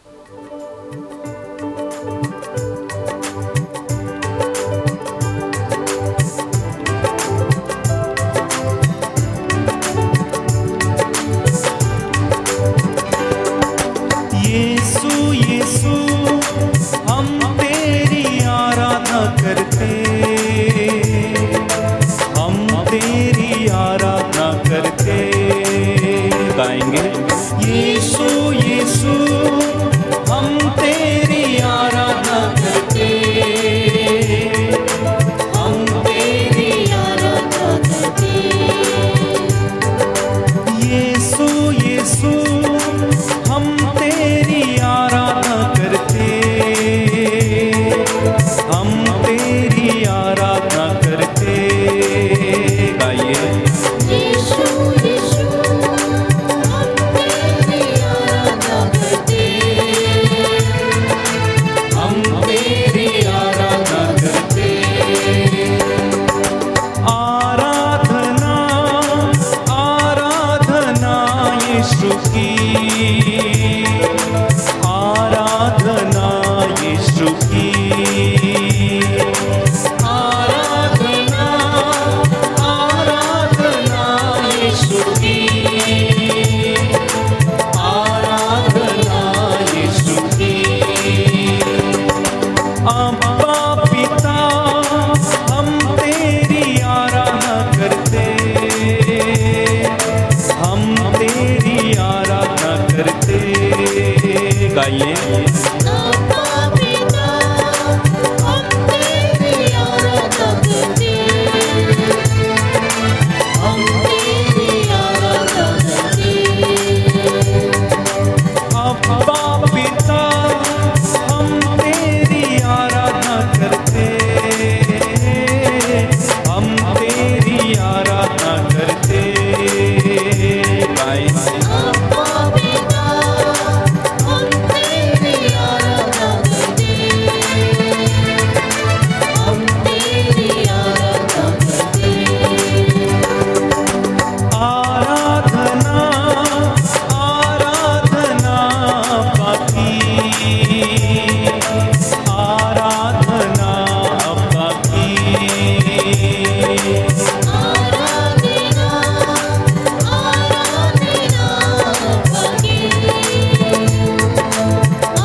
यीशु यीशु हम तेरी आराधना करते, हम तेरी आराधना करते। गाएंगे यीशु यीशु हम तेरी आराधना करते, हम तेरी आराधना करते। यीशु यीशु हम तेरी आराधना करते, हम तेरी आराधना करते। गाइए यीशु यीशु हम तेरी आराधना करते, हम तेरी आराधना करते। आराधना आराधना यीशु की, आराधना यीशु की। आराधना आराधना यीशु की, आराधना यीशु की। अब्बा पिता हम तेरी आराधना करते, हम तेरी आराधना करते। गाइए अब्बा पिता हम तेरी आराधना करते, हम तेरी आराधना करते। अब्बा पिता हम तेरी आराधना करते, हम तेरी आराधना करते। गाएं अब्बा पिता हम तेरी आराधना करते, हम तेरी आराधना करते। आराधना आराधना बाकी, आराधना बाकी। आराधना आराधना बाकी,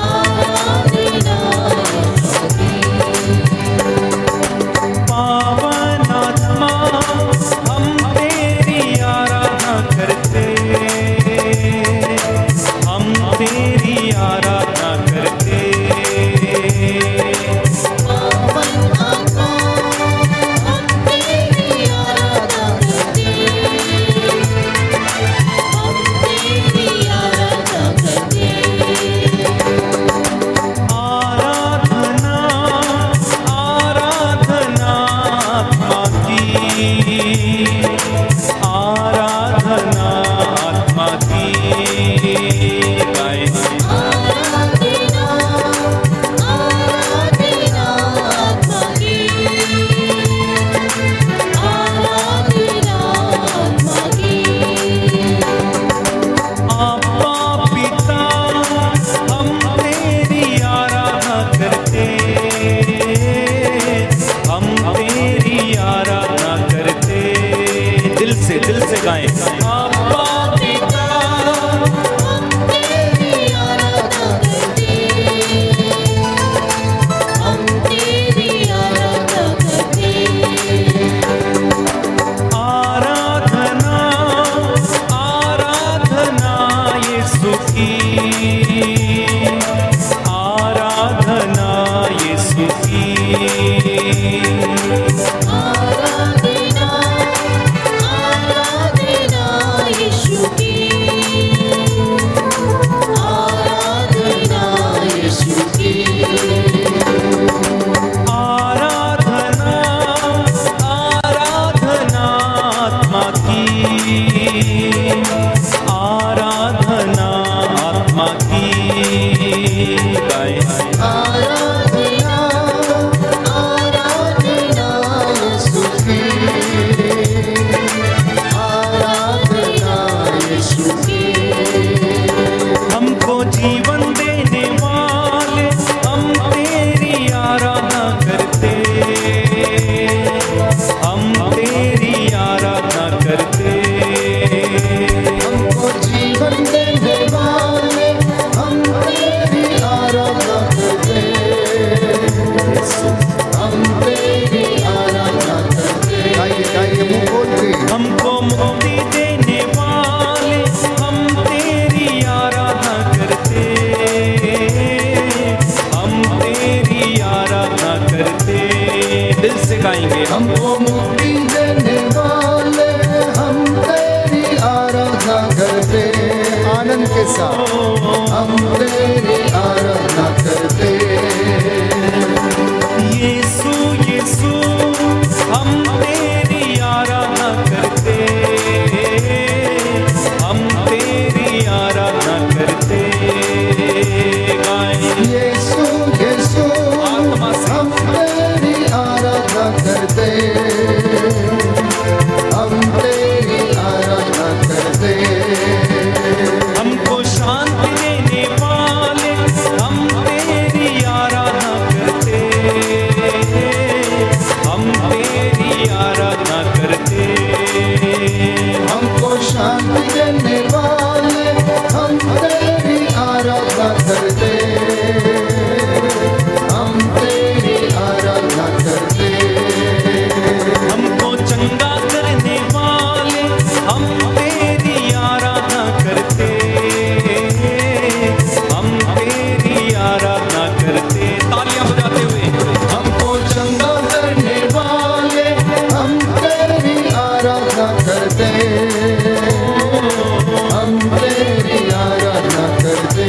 आराधना बाकी। पावन आत्मा हम तेरी आराधना करते, हम तेरी आराधना करते। पावन आत्मा हम तेरी आराधना करते, हम तेरी आराधना करते। आराधना आराधना आत्मा की, आराधना आत्मा की। गाएं आराधना आराधना आत्मा की, आराधना आत्मा की। अब्बा पिता हम तेरी आराधना करते, हम तेरी आराधना करते। दिल से गाएं अब्बा पिता हम तेरी आराधना करते, हम तेरी आराधना करते। आराधना आराधना यीशु की, आराधना यीशु की। आराधना आराधना यीशु की, आराधना यीशु की। आराधना आराधना आत्मा की, आराधना आत्मा की। गाएं आराधना आराधना यीशु की, आराधना यीशु की। हमको जीवन देने तेरी आराधना करते यीशु यीशु हम तेरी आराधना करते, हम तेरी आराधना करते। गाएं यीशु यीशु आत्मा से हम तेरी आराधना करते हम तेरी आराधना करते हमको शांति देने वाले हम तेरी आराधना करते, हम तेरी आराधना करते। हमको शांति देने वाले हम तेरी आराधना करते हम तेरी आराधना करते हमको चंगा करने वाले हम तेरी आराधना करते, हम तेरी आराधना करते। तालियां बजाते हुए हमको चंगा करने वाले हम तेरी आराधना करते हम तेरी आराधना करते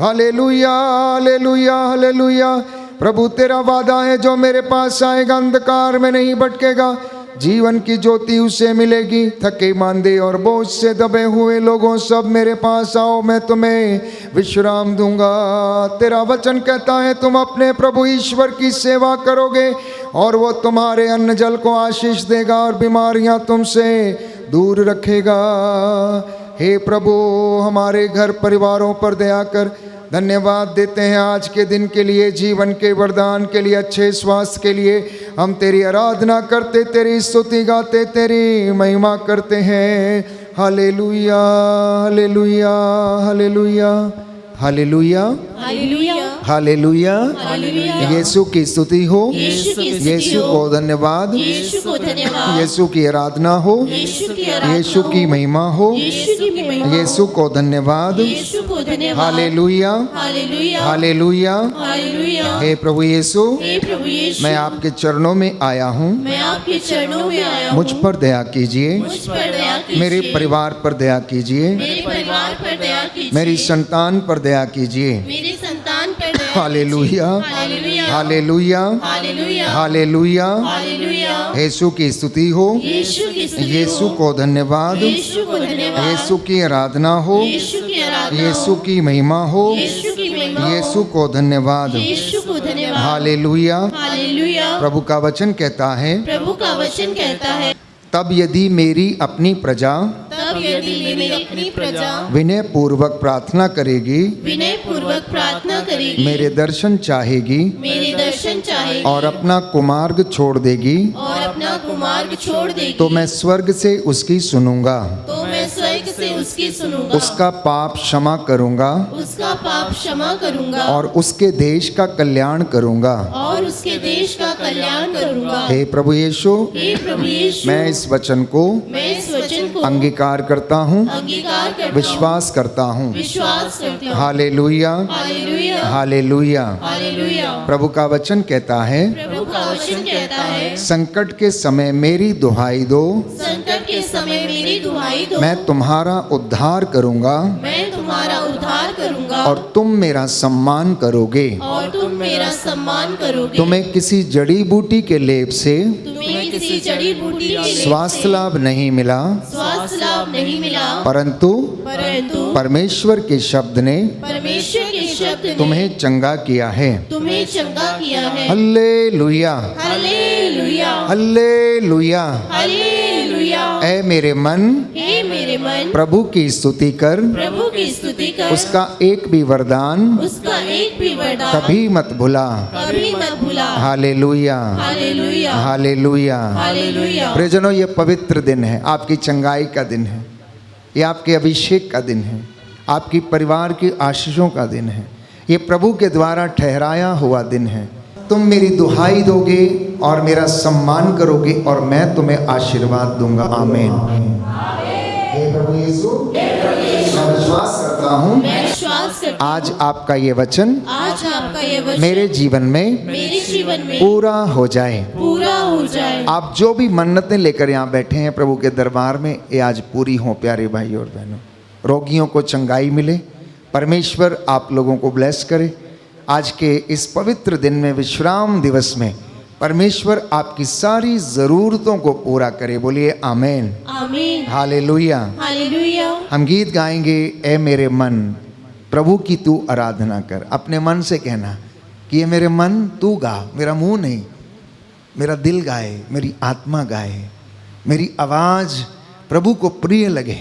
हालेलुया हालेलुया हालेलुया। प्रभु तेरा वादा है, जो मेरे पास आएगा अंधकार में नहीं भटकेगा, जीवन की ज्योति उसे मिलेगी। थके मांदे और बोझ से दबे हुए लोगों, सब मेरे पास आओ, मैं तुम्हें विश्राम दूंगा। तेरा वचन कहता है तुम अपने प्रभु ईश्वर की सेवा करोगे और वो तुम्हारे अन्न जल को आशीष देगा और बीमारियां तुमसे दूर रखेगा। हे प्रभु, हमारे घर परिवारों पर दया कर। धन्यवाद देते हैं आज के दिन के लिए, जीवन के वरदान के लिए, अच्छे स्वास्थ्य के लिए। हम तेरी आराधना करते, तेरी स्तुति गाते, तेरी महिमा करते हैं। Hallelujah hallelujah hallelujah hallelujah hallelujah hallelujah. Hallelujah. Yeshu की स्तुति हो, यीशु की स्तुति यीशु हो। को धन्यवाद, यीशु को धन्यवाद। यीशु की आराधना हो, यीशु की आराधना यीशु की हो। महिमा हो, यीशु की महिमा। यीशु को धन्यवाद। यीशु को धन्यवाद। Hallelujah hallelujah hallelujah. हालेलुया। हे प्रभु यीशु, हे प्रभु यीशु, मैं आपके चरणों में आया हूँ, मैं आपके चरणों में आया हूँ। मुझ पर दया कीजिए, मुझ पर दया कीजिए। मेरे परिवार पर दया कीजिए, मेरे परिवार पर दया कीजिए। मेरी संतान पर दया कीजिए। मेरी संतान पर दया hallelujah hallelujah hallelujah hallelujah hallelujah. Hallelujah. Yeshu की स्तुति हो, यीशु की स्तुति हो। यीशु को धन्यवाद, यीशु को धन्यवाद। यीशु की आराधना हो, यीशु की आराधना यीशु हो। की महिमा हो, यीशु की महिमा हो। यीशु को धन्यवाद। यीशु को धन्यवाद। हालेलुया। हालेलुया। प्रभु का वचन कहता है, प्रभु का वचन कहता है, तब यदि मेरी अपनी प्रजा तब यदि मेरी अपनी प्रजा विनय पूर्वक प्रार्थना करेगी, विनय पूर्वक प्रार्थना करेगी, मेरे दर्शन चाहेगी मेरे दर्शन चाहेगी और अपना कुमार्ग छोड़ देगी, और अपना कुमार्ग छोड़ देगी, तो मैं स्वर्ग से उसकी सुनूंगा, तो मैं स्वर्ग से उसकी सुनूंगा, उसका पाप क्षमा करूंगा उसका पाप क्षमा करूंगा और उसके देश का कल्याण करूंगा। और उसके देश का कल्याण करूंगा। हे प्रभु यीशु, हे प्रभु यीशु, मैं इस वचन को मैं इस वचन को अंगीकार करता हूँ, अंगीकार करता हूँ, विश्वास करता हूँ। विश्वास करता हूँ। Hallelujah hallelujah hallelujah. हालेलुया। प्रभु का वचन कहता है, प्रभु का वचन कहता है, संकट के समय मेरी दुहाई दो, संकट के समय मेरी दुहाई दो, मैं तुम्हारा उद्धार करूंगा मैं तुम्हारा उद्धार करूंगा और तुम मेरा सम्मान करोगे। और तुम मेरा सम्मान करोगे। तुम्हें किसी जड़ी बूटी के लेप से तुम्हें किसी जड़ी बूटी के लेप स्वास्थ्य लाभ नहीं मिला, स्वास्थ्य लाभ नहीं मिला, परंतु परंतु परमेश्वर के शब्द ने परमेश्वर के शब्द ने तुम्हें चंगा किया है। तुम्हें चंगा किया है। Hallelujah hallelujah hallelujah. हालेलुया। ऐ मेरे मन, हे मेरे मन, प्रभु की स्तुति कर, प्रभु की स्तुति कर, उसका एक भी वरदान उसका एक भी वरदान कभी मत भुला। कभी मत भुला। Hallelujah hallelujah hallelujah. हालेलुया। प्रियजनों, ये पवित्र दिन है, आपकी चंगाई का दिन है, ये आपके अभिषेक का दिन है, आपकी परिवार की आशीषों का दिन है, ये प्रभु के द्वारा ठहराया हुआ दिन है। तुम मेरी दुहाई दोगे और मेरा सम्मान करोगे और मैं तुम्हें आशीर्वाद दूंगा। आमीन। हे प्रभु यीशु, मैं विश्वास करता हूँ मैं विश्वास करता हूँ, आज आपका ये वचन आज आपका ये वचन मेरे जीवन में मेरे जीवन में पूरा हो जाए। पूरा हो जाए। आप जो भी मन्नतें लेकर यहाँ बैठे हैं प्रभु के दरबार में, ये आज पूरी हों प्यारे भाई और बहनों। रोगियों को चंगाई मिले, परमेश्वर आप लोगों को ब्लेस करे। आज के इस पवित्र दिन में, विश्राम दिवस में, परमेश्वर आपकी सारी ज़रूरतों को पूरा करे। बोलिए आमीन। आमीन। हालेलुया। हालेलुया। हम गीत गाएंगे, ए मेरे मन प्रभु की तू आराधना कर। अपने मन से कहना कि ये मेरे मन तू गा, मेरा मुंह नहीं, मेरा दिल गाए, मेरी आत्मा गाए, मेरी आवाज़ प्रभु को प्रिय लगे,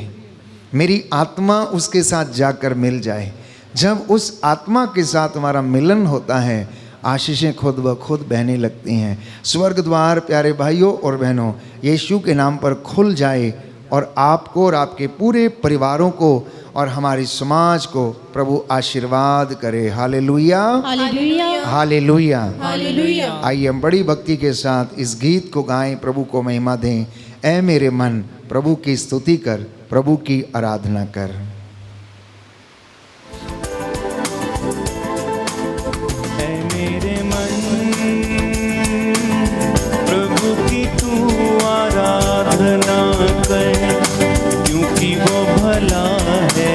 मेरी आत्मा उसके साथ जाकर मिल जाए। जब उस आत्मा के साथ हमारा मिलन होता है, आशीषें खुद ब खुद बहने लगती हैं। स्वर्ग द्वार प्यारे भाइयों और बहनों यीशु के नाम पर खुल जाए और आपको और आपके पूरे परिवारों को और हमारी समाज को प्रभु आशीर्वाद करे। Hallelujah hallelujah. हालेलुया। हालेलुया। आइए हम बड़ी भक्ति के साथ इस गीत को गाएं, प्रभु को महिमा दें। ऐ मेरे मन प्रभु की स्तुति कर, प्रभु की आराधना कर। ऐ मेरे मन प्रभु की तू आराधना कर, क्योंकि वो भला है।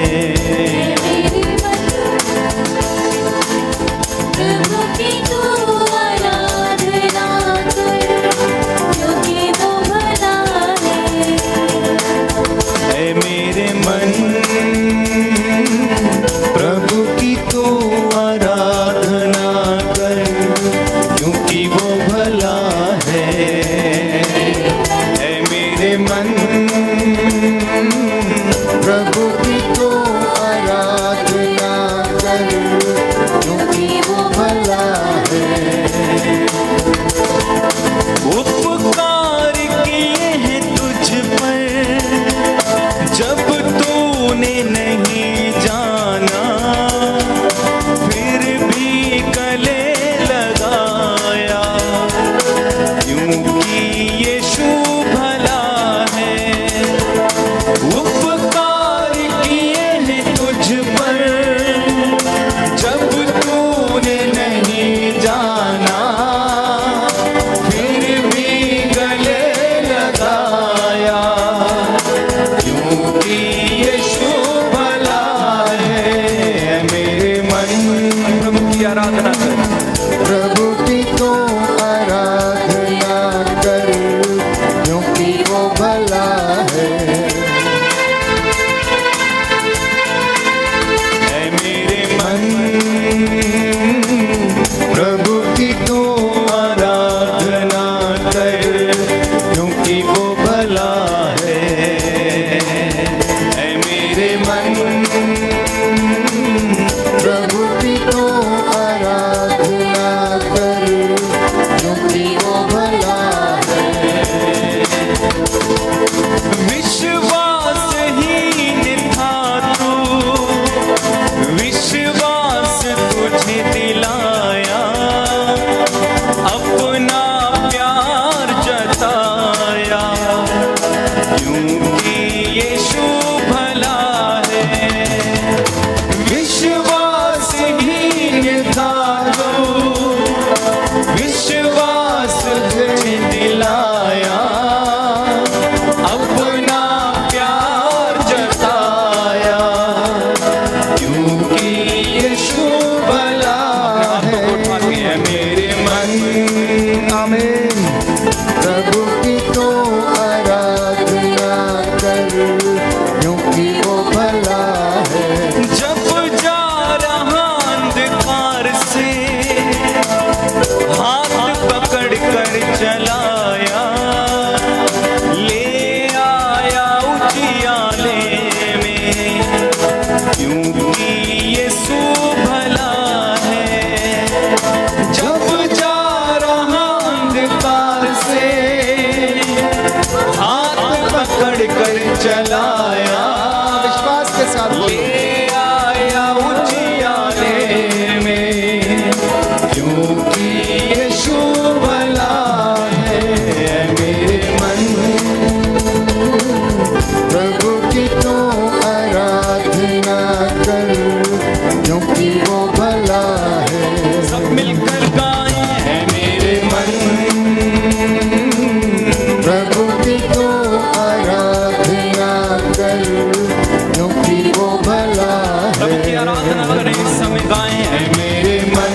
आराधना करें, इस समय गाएं। ऐ मेरे मन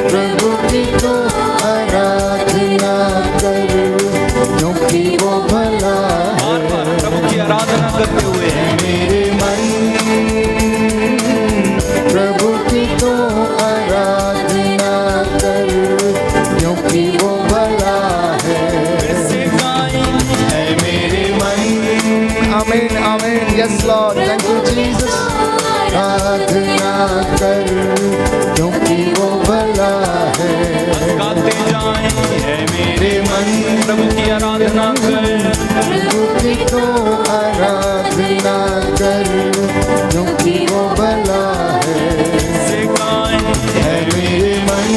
प्रभु की तो आराधना कर, क्योंकि वो भला बार बार है। प्रभु की आराधना करते हुए मेरे मन प्रभु की तो आराधना कर, क्योंकि वो भला है। फिर से गाएं। ऐ मेरे मन आमीन आमीन। Yes lord, thank you Jesus. आराधना कर, क्योंकि वो भला है। गाते जाएं। ऐ मेरे मन प्रभु की आराधना कर, प्रभु की तो आराधना कर, क्योंकि वो भला है। से गाएं। है मेरे मन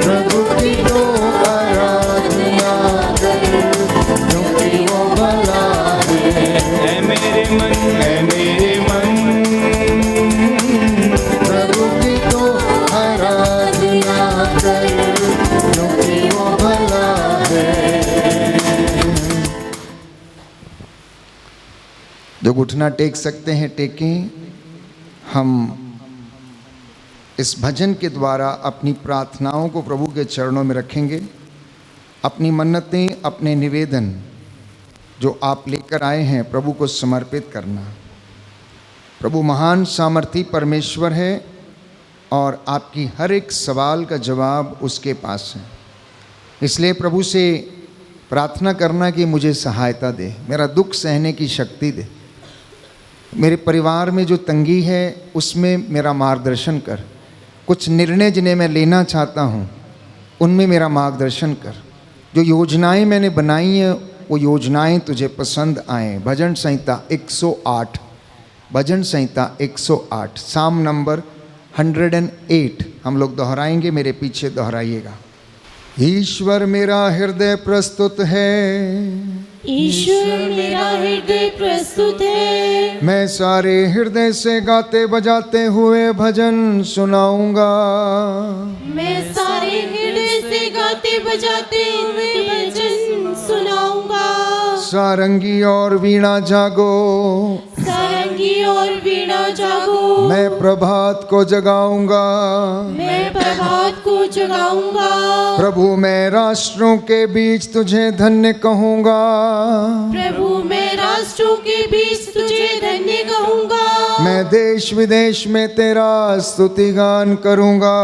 प्रभु की तो आराधना कर, क्योंकि वो भला है। ऐ मेरे मन है मेरे मन प्रभु की तो आराधना कर, क्योंकि वो भला है। जो घुटना टेक सकते हैं टेकें। हम इस भजन के द्वारा अपनी प्रार्थनाओं को प्रभु के चरणों में रखेंगे। अपनी मन्नतें, अपने निवेदन जो आप लेकर आए हैं प्रभु को समर्पित करना। प्रभु महान सामर्थी परमेश्वर है और आपकी हर एक सवाल का जवाब उसके पास है। इसलिए प्रभु से प्रार्थना करना कि मुझे सहायता दे, मेरा दुख सहने की शक्ति दे, मेरे परिवार में जो तंगी है उसमें मेरा मार्गदर्शन कर, कुछ निर्णय जिन्हें मैं लेना चाहता हूँ उनमें मेरा मार्गदर्शन कर, जो योजनाएं मैंने बनाई हैं वो योजनाएं तुझे पसंद आएँ। भजन संहिता 108, भजन संहिता 108, साम नंबर 108 हम लोग दोहराएंगे, मेरे पीछे दोहराइएगा। ईश्वर मेरा हृदय प्रस्तुत है, ईश्वर मेरा हृदय प्रस्तुत है। मैं सारे हृदय से गाते बजाते हुए भजन सुनाऊंगा। मैं सारे हृदय से गाते बजाते हुए भजन सुनाऊंगा। सारंगी और वीणा जागो, सारंगी और वीणा जागो। मैं प्रभात को जगाऊंगा। मैं प्रभात को जगाऊंगा। प्रभु मैं राष्ट्रों के बीच तुझे धन्य कहूँगा। प्रभु मैं राष्ट्रों के बीच तुझे धन्य कहूँगा। मैं देश विदेश में तेरा स्तुति गान करूँगा।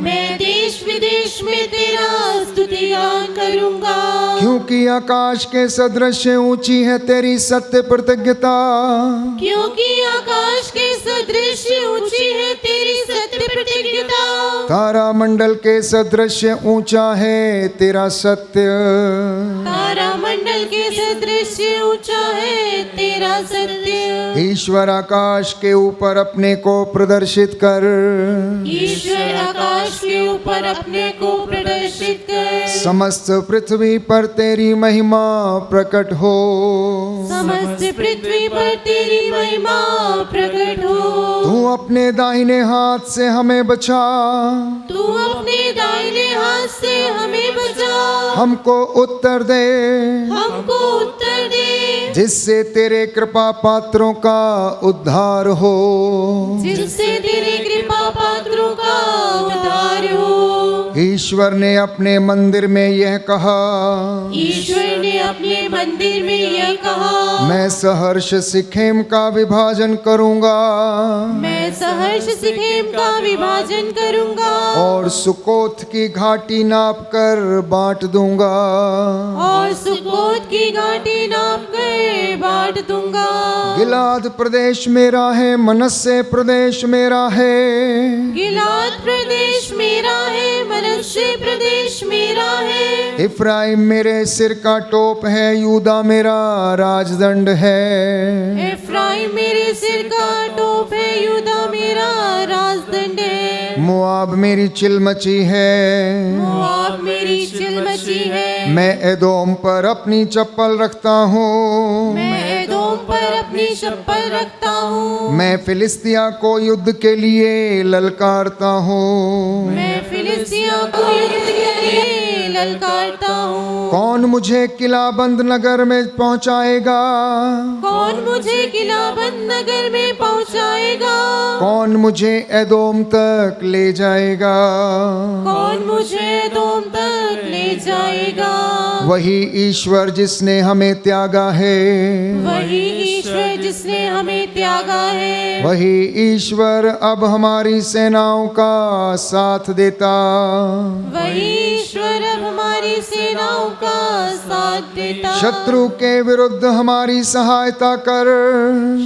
मैं देश विदेश में तेरा स्तुति गान करूँगा। क्योंकि आकाश के सदृश ऊंची है तेरी सत्य प्रतिज्ञता। क्योंकि आकाश के सदृश ऊंची है तेरी सत्य प्रतिज्ञता। तारा मंडल के सदृश ऊंचा है तेरा सत्य। तारा मंडल के सदृश ऊंचा है तेरा सत्य। ईश्वर आकाश के ऊपर अपने को प्रदर्शित कर। ईश्वर आकाश के ऊपर अपने को प्रदर्शित कर। समस्त पृथ्वी पर तेरी महिमा प्रकट हो। समस्त पृथ्वी पर तेरी महिमा प्रकट हो। तू अपने दाहिने हाथ से हमें बचा। तू अपने दाहिने हाथ से हमें बचा। हमको उत्तर दे, हमको उत्तर दे। जिससे तेरे कृपा पात्रों का उद्धार हो। जिससे तेरे कृपा पात्रों का उद्धार हो। ईश्वर ने अपने मंदिर में यह कहा। ईश्वर ने अपने मंदिर में यह कहा। मैं सहर्ष सिखेम का विभाजन करूंगा। मैं सहर्ष सिखेम का विभाजन करूंगा। और सुकोत की घाटी नाप कर बांट दूंगा। और सुकोत की घाटी नाप कर बांट दूंगा। गिलाद प्रदेश मेरा है, मनस्से प्रदेश मेरा है। गिलाद प्रदेश मेरा है, मनस्से प्रदेश मेरा है। इफ्राइम मेरे सिर का टोप है, यूदा मेरा राजदंड है। इफ्राइम मेरे सिर का टोप है, यूदा मेरा राजदंड है। मोआब मेरी चिलमची है। मोआब मेरी चिलमची है। मैं एदोम पर अपनी चप्पल रखता हूँ। मैं एदोम पर अपनी चप्पल रखता हूँ। मैं फिलिस्तिया को युद्ध के लिए ललकारता हूँ। मैं फिलिस्तिया को युद्ध के लिए ललकारता हूँ। कौन मुझे किलाबंद नगर में पहुंचाएगा? कौन मुझे किलाबंद नगर में पहुंचाएगा? कौन मुझे एदोम तक ले जाएगा? कौन मुझे एदोम तक ले जाएगा? वही ईश्वर जिसने हमें त्यागा है, वही ईश्वर जिसने हमें त्यागा है, वही ईश्वर अब हमारी सेनाओं का साथ देता। वही ईश्वर अब हमारी सेनाओं का साथ देता। शत्रु के विरुद्ध हमारी सहायता कर,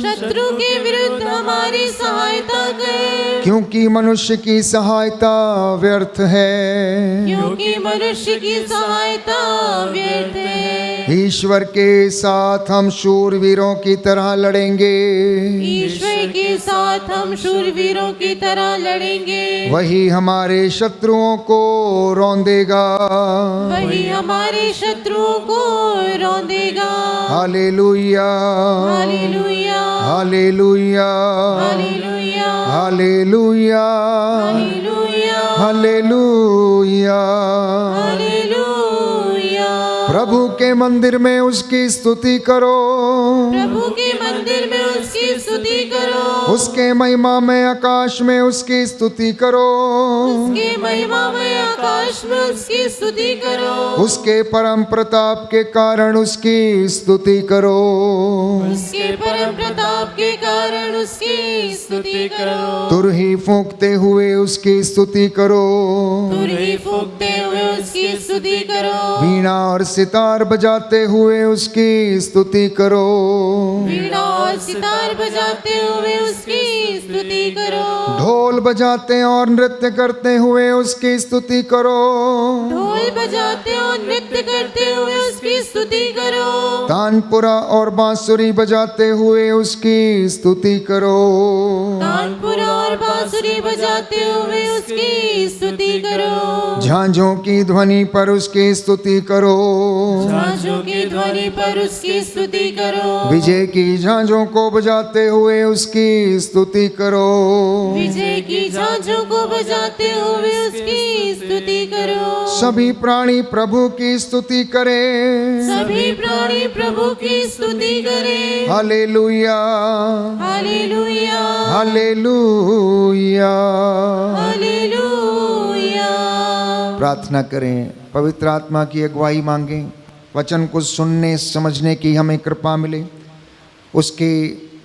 शत्रु के विरुद्ध हमारी सहायता कर, क्योंकि मनुष्य की सहायता व्यर्थ है, क्योंकि मनुष्य की सहायता व्यर्थ है। ईश्वर के साथ हम शूरवीरों की तरह लड़ेंगे, ईश्वर के साथ हम शूरवीरों की तरह लड़ेंगे। वही हमारे शत्रुओं को रौंदेगा, वही हमारे शत्रुओं को रौंदेगा। Hallelujah, hallelujah, hallelujah, hallelujah, hallelujah, hallelujah, hallelujah. Hallelujah. प्रभु के मंदिर में उसकी स्तुति करो, प्रभु के मंदिर में उसकी स्तुति करो, उसके महिमा में आकाश में उसकी स्तुति करो, उसके महिमा में आकाश में उसकी स्तुति करो, उसके परम प्रताप के कारण उसकी स्तुति करो, उसके परम प्रताप के कारण उसकी स्तुति करो। तुरही फूंकते हुए उसकी स्तुति करो, तुरही फूंकते हुए उसकी स्तुति करो, वीणा और सितार बजाते हुए उसकी स्तुति करो, वीणा और सितार बजाते हुए उसकी स्तुति करो, ढोल बजाते और नृत्य करते हुए उसकी स्तुति करो, ढोल बजाते और नृत्य करते हुए उसकी स्तुति करो, तानपुरा और बांसुरी बजाते हुए उसकी स्तुति करो, तानपुरा और बांसुरी बजाते हुए उसकी स्तुति करो, झांझों की ध्वनि पर उसकी स्तुति करो, झांझों की ध्वनि पर उसकी स्तुति करो, विजय की झांझों को बजाते हुए उसकी स्तुति करो, विजय की झांझों को बजाते हुए उसकी स्तुति करो। सभी प्राणी प्रभु की स्तुति करे, सभी प्राणी प्रभु की स्तुति करें। Hallelujah, hallelujah, hallelujah. हालेलुया। प्रार्थना करें, पवित्र आत्मा की अगुवाई मांगें, वचन को सुनने समझने की हमें कृपा मिले, उसकी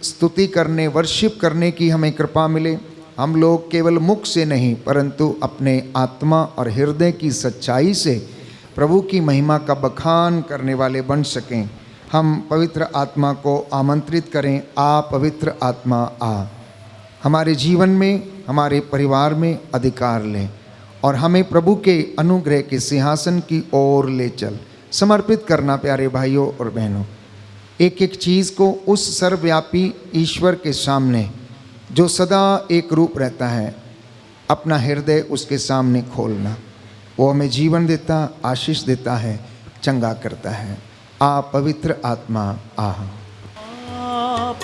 स्तुति करने वर्शिप करने की हमें कृपा मिले। हम लोग केवल मुख से नहीं परंतु अपने आत्मा और हृदय की सच्चाई से प्रभु की महिमा का बखान करने वाले बन सकें। हम पवित्र आत्मा को आमंत्रित करें, आ पवित्र आत्मा आ, हमारे जीवन में हमारे परिवार में अधिकार लें और हमें प्रभु के अनुग्रह के सिंहासन की ओर ले चल। समर्पित करना प्यारे भाइयों और बहनों, एक एक चीज़ को उस सर्वव्यापी ईश्वर के सामने जो सदा एक रूप रहता है, अपना हृदय उसके सामने खोलना। वो हमें जीवन देता, आशीष देता है, चंगा करता है। आ पवित्र आत्मा आ।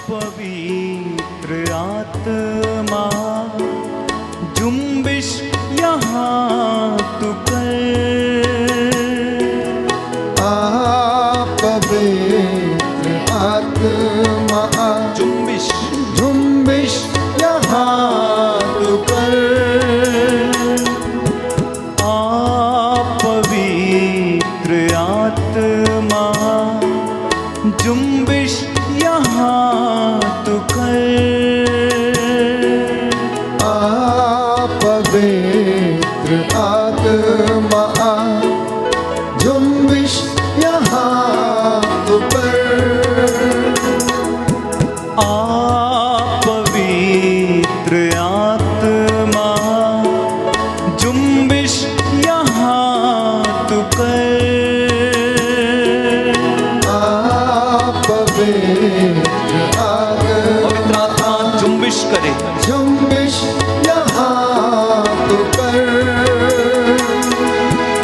पवित्र आत्मा जुम्बिश यहाँ तू कर, आ पवित्र आत्मा जुम्बिश झुम्बिश यहाँ तू कर, पवित्र आत्मा जुम्बिश यहाँ तू कर, आ पवित्र आत्मा झुम्बिश यहाँ तू कर, पवित्र आत्मा जुम्बिश यहाँ तू कर, पवित्र आत्मा जुम्बिश करे, झुम्बिश यहाँ तू कर,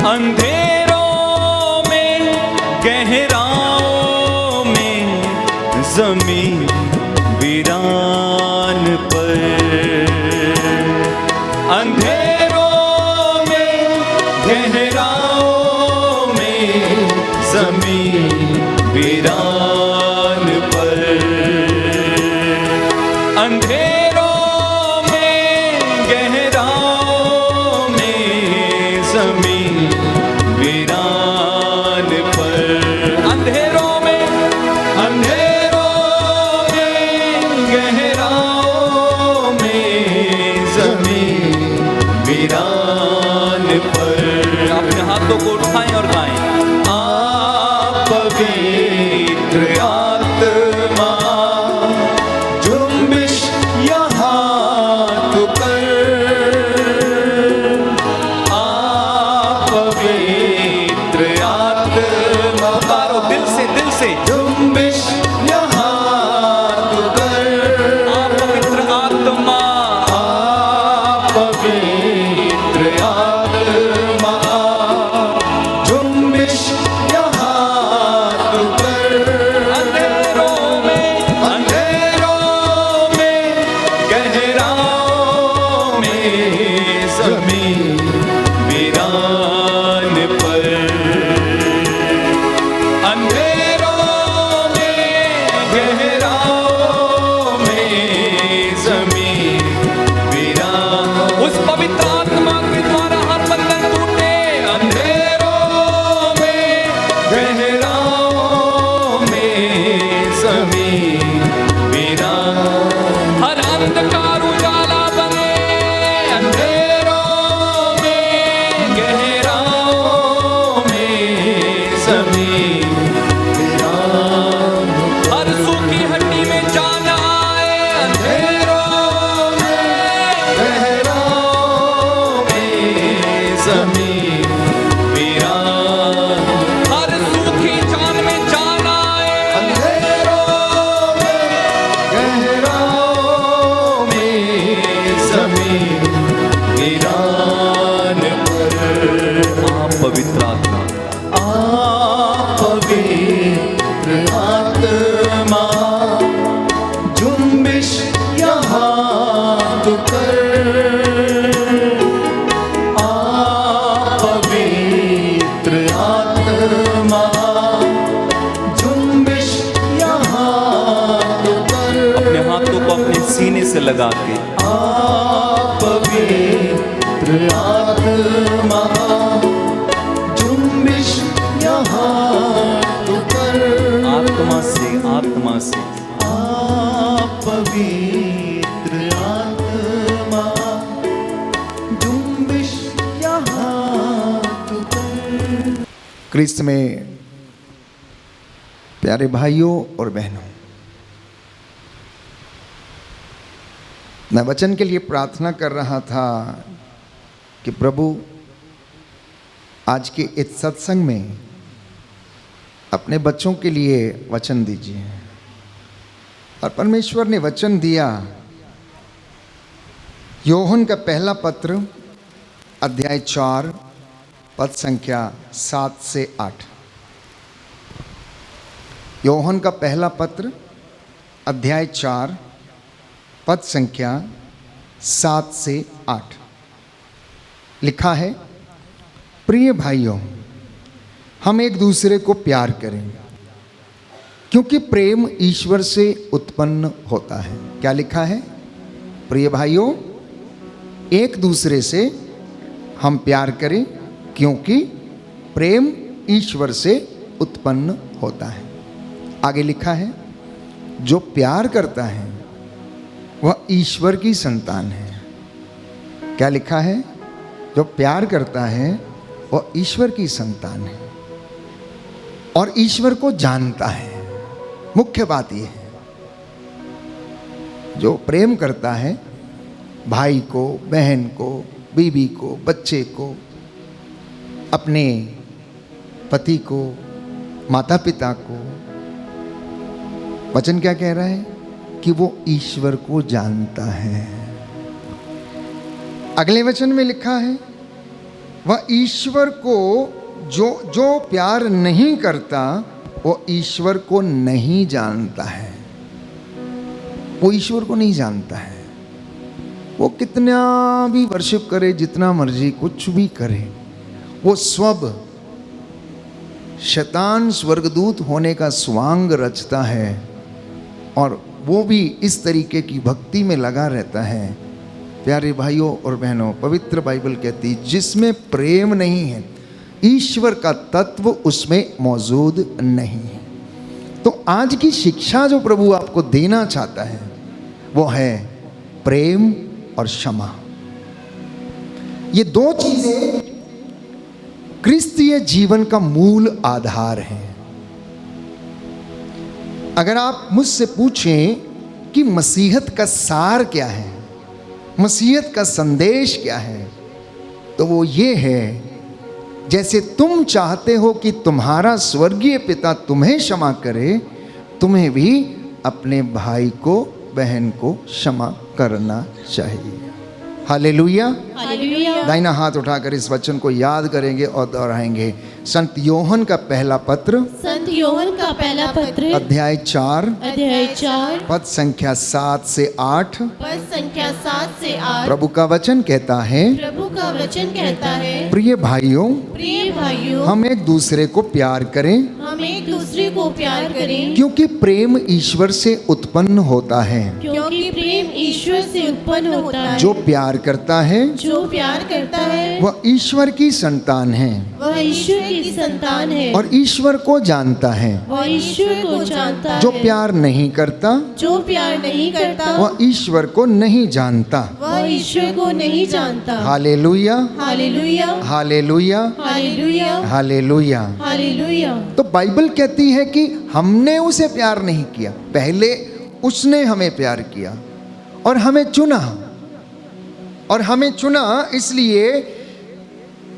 अंधेरों में गहराओं में जमीन वीरान पर, अंधेरों में गहराओं में गहराओं में जमीन वीरान पर। अपने हाथों को उठाएं और गाएं। आप पवित्र आत्मा जुम्बिश यहाँ तो कर। आप पवित्र आत्मा पुकारो दिल से जुम्बिश यहाँ तो कर। आप पवित्र आत्मा, आप पवित्र आत्मा जुम्बिश यहाँ तो कर। अंधेरों में गहराओं में जमीन वीरान पर। अंधेरों में गहराओं में जमीन वीरान। उस पवित्र आत्मा के द्वारा हर बंधन टूटे। अंधेरों में गहराओं में जमीन वीरान। हर अंधकार उजाला बने। अंधेरों में गहराओं में जमीन वीरान। हर सूखी हड्डी में जान आए। अंधेरों में गहराओं में जमीन वीरान। हर सूखी जान में जान आए। अंधेरों में गहराओं में जमीन वीरान पर। आप पवित्र आत्मा, आप पवित्र आत्मा जुम्बिश यहाँ तो कर। आप पवित्र आत्मा जुम्बिश यहाँ तो कर। अपने हाथों को अपने सीने से लगा के आप पवित्र आत्मा जुम्बिश यहाँ तो कर। आत्मा से आप पवित्र आत्मा जुम्बिश यहाँ तो कर। क्रिस्त में प्यारे भाइयों और बहनों, मैं वचन के लिए प्रार्थना कर रहा था कि प्रभु आज के इस सत्संग में अपने बच्चों के लिए वचन दीजिए। और परमेश्वर ने वचन दिया। यूहन्ना का पहला पत्र अध्याय 4 पद संख्या 7 से 8। यूहन्ना का पहला पत्र अध्याय 4 पद संख्या 7 से 8 लिखा है, प्रिय भाइयों, हम एक दूसरे को प्यार करें क्योंकि प्रेम ईश्वर से उत्पन्न होता है। क्या लिखा है? प्रिय भाइयों, एक दूसरे से हम प्यार करें क्योंकि प्रेम ईश्वर से उत्पन्न होता है। आगे लिखा है, जो प्यार करता है वह ईश्वर की संतान है। क्या लिखा है? जो प्यार करता है वह ईश्वर की संतान है और ईश्वर को जानता है। मुख्य बात यह है, जो प्रेम करता है भाई को, बहन को, बीवी को, बच्चे को, अपने पति को, माता पिता को, वचन क्या कह रहा है कि वो ईश्वर को जानता है। अगले वचन में लिखा है, वह ईश्वर को जो प्यार नहीं करता वो ईश्वर को नहीं जानता है। वो ईश्वर को नहीं जानता है। वो कितना भी वर्शिप करे, जितना मर्जी कुछ भी करे, वो स्वब शैतान स्वर्गदूत होने का स्वांग रचता है और वो भी इस तरीके की भक्ति में लगा रहता है। प्यारे भाइयों और बहनों, पवित्र बाइबल कहती है जिसमें प्रेम नहीं है, ईश्वर का तत्व उसमें मौजूद नहीं है। तो आज की शिक्षा जो प्रभु आपको देना चाहता है वो है प्रेम और क्षमा। ये दो चीजें क्रिस्तीय जीवन का मूल आधार है। अगर आप मुझसे पूछें कि मसीहत का सार क्या है, मसीहत का संदेश क्या है, तो वो ये है, जैसे तुम चाहते हो कि तुम्हारा स्वर्गीय पिता तुम्हें क्षमा करे, तुम्हें भी अपने भाई को, बहन को क्षमा करना चाहिए। हालेलुया। हालेलुया। दाहिना हाथ उठाकर इस वचन को याद करेंगे और दोहराएंगे। संत योहन का पहला पत्र, संत योहन का पहला पत्र, अध्याय 4, अध्याय 4, पद संख्या 7 से 8। पद संख्या 7 से 8। प्रभु का वचन कहता है, प्रभु का वचन कहता है, प्रिय भाइयों, प्रिय भाइयों, हम एक दूसरे को प्यार करें, हम एक दूसरे को प्यार करें, क्योंकि प्रेम ईश्वर से उत्पन्न होता है। क्योंकि प्रेम ईश्वर से उत्पन्न होता है। जो प्यार करता है जो प्यार करता है वह ईश्वर की संतान है वह ईश्वर की संतान है और ईश्वर को जानता है। वह ईश्वर को जानता है। जो प्यार नहीं करता जो प्यार नहीं करता वह ईश्वर को नहीं जानता। वह ईश्वर को नहीं जानता। Hallelujah, hallelujah, hallelujah, hallelujah, hallelujah. Hallelujah. तो बाइबल कहती है कि हमने उसे प्यार नहीं किया, पहले उसने हमें प्यार किया और हमें चुना। और हमें चुना इसलिए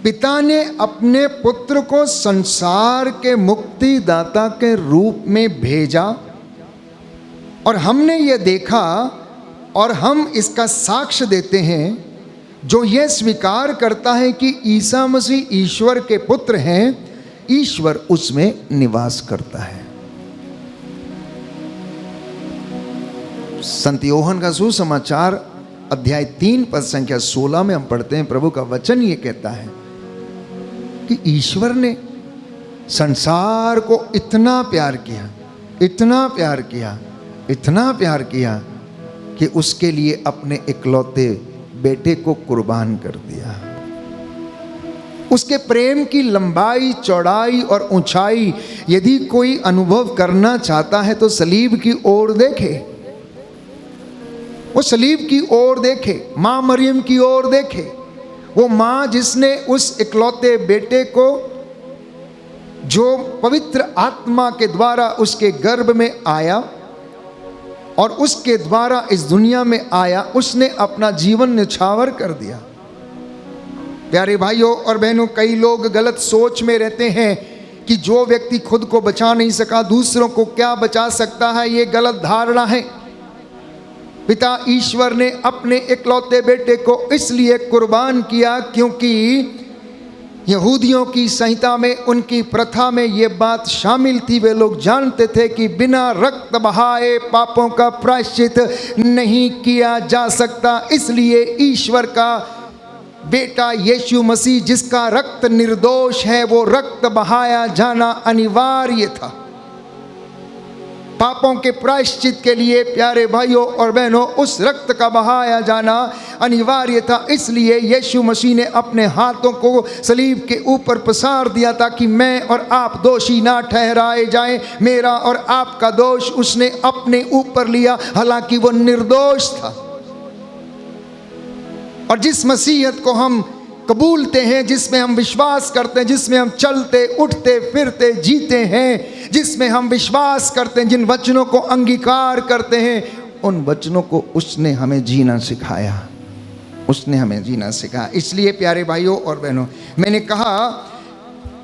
पिता ने अपने पुत्र को संसार के मुक्तिदाता के रूप में भेजा और हमने ये देखा और हम इसका साक्ष्य देते हैं। जो ये स्वीकार करता है कि ईसा मसीह ईश्वर के पुत्र हैं, ईश्वर उसमें निवास करता है। संत योहन का सुसमाचार अध्याय 3 पद संख्या 16 में हम पढ़ते हैं, प्रभु का वचन ये कहता है कि ईश्वर ने संसार को इतना प्यार किया, इतना प्यार किया, इतना प्यार किया कि उसके लिए अपने इकलौते बेटे को कुर्बान कर दिया। उसके प्रेम की लंबाई, चौड़ाई और ऊंचाई यदि कोई अनुभव करना चाहता है तो सलीब की ओर देखे। वो सलीब की ओर देखे, मां मरियम की ओर देखे। वो मां जिसने उस इकलौते बेटे को, जो पवित्र आत्मा के द्वारा उसके गर्भ में आया और उसके द्वारा इस दुनिया में आया, उसने अपना जीवन न्यौछावर कर दिया। प्यारे भाइयों और बहनों, कई लोग गलत सोच में रहते हैं कि जो व्यक्ति खुद को बचा नहीं सका, दूसरों को क्या बचा सकता है। ये गलत धारणा है। पिता ईश्वर ने अपने इकलौते बेटे को इसलिए कुर्बान किया क्योंकि यहूदियों की संहिता में, उनकी प्रथा में ये बात शामिल थी। वे लोग जानते थे कि बिना रक्त बहाए पापों का प्रायश्चित नहीं किया जा सकता। इसलिए ईश्वर का बेटा यीशु मसीह, जिसका रक्त निर्दोष है, वो रक्त बहाया जाना अनिवार्य था पापों के प्रायश्चित के लिए। प्यारे भाइयों और बहनों, उस रक्त का बहाया जाना अनिवार्य था। इसलिए यीशु मसीह ने अपने हाथों को सलीब के ऊपर पसार दिया ताकि मैं और आप दोषी ना ठहराए जाएं। मेरा और आपका दोष उसने अपने ऊपर लिया, हालांकि वो निर्दोष था। और जिस मसीहत को हम कबूलते हैं, जिसमें हम विश्वास करते हैं, जिसमें हम चलते, उठते, फिरते, जीते हैं, जिसमें हम विश्वास करते हैं, जिन वचनों को अंगीकार करते हैं, उन वचनों को उसने हमें जीना सिखाया। उसने हमें जीना सिखाया। इसलिए प्यारे भाइयों और बहनों, मैंने कहा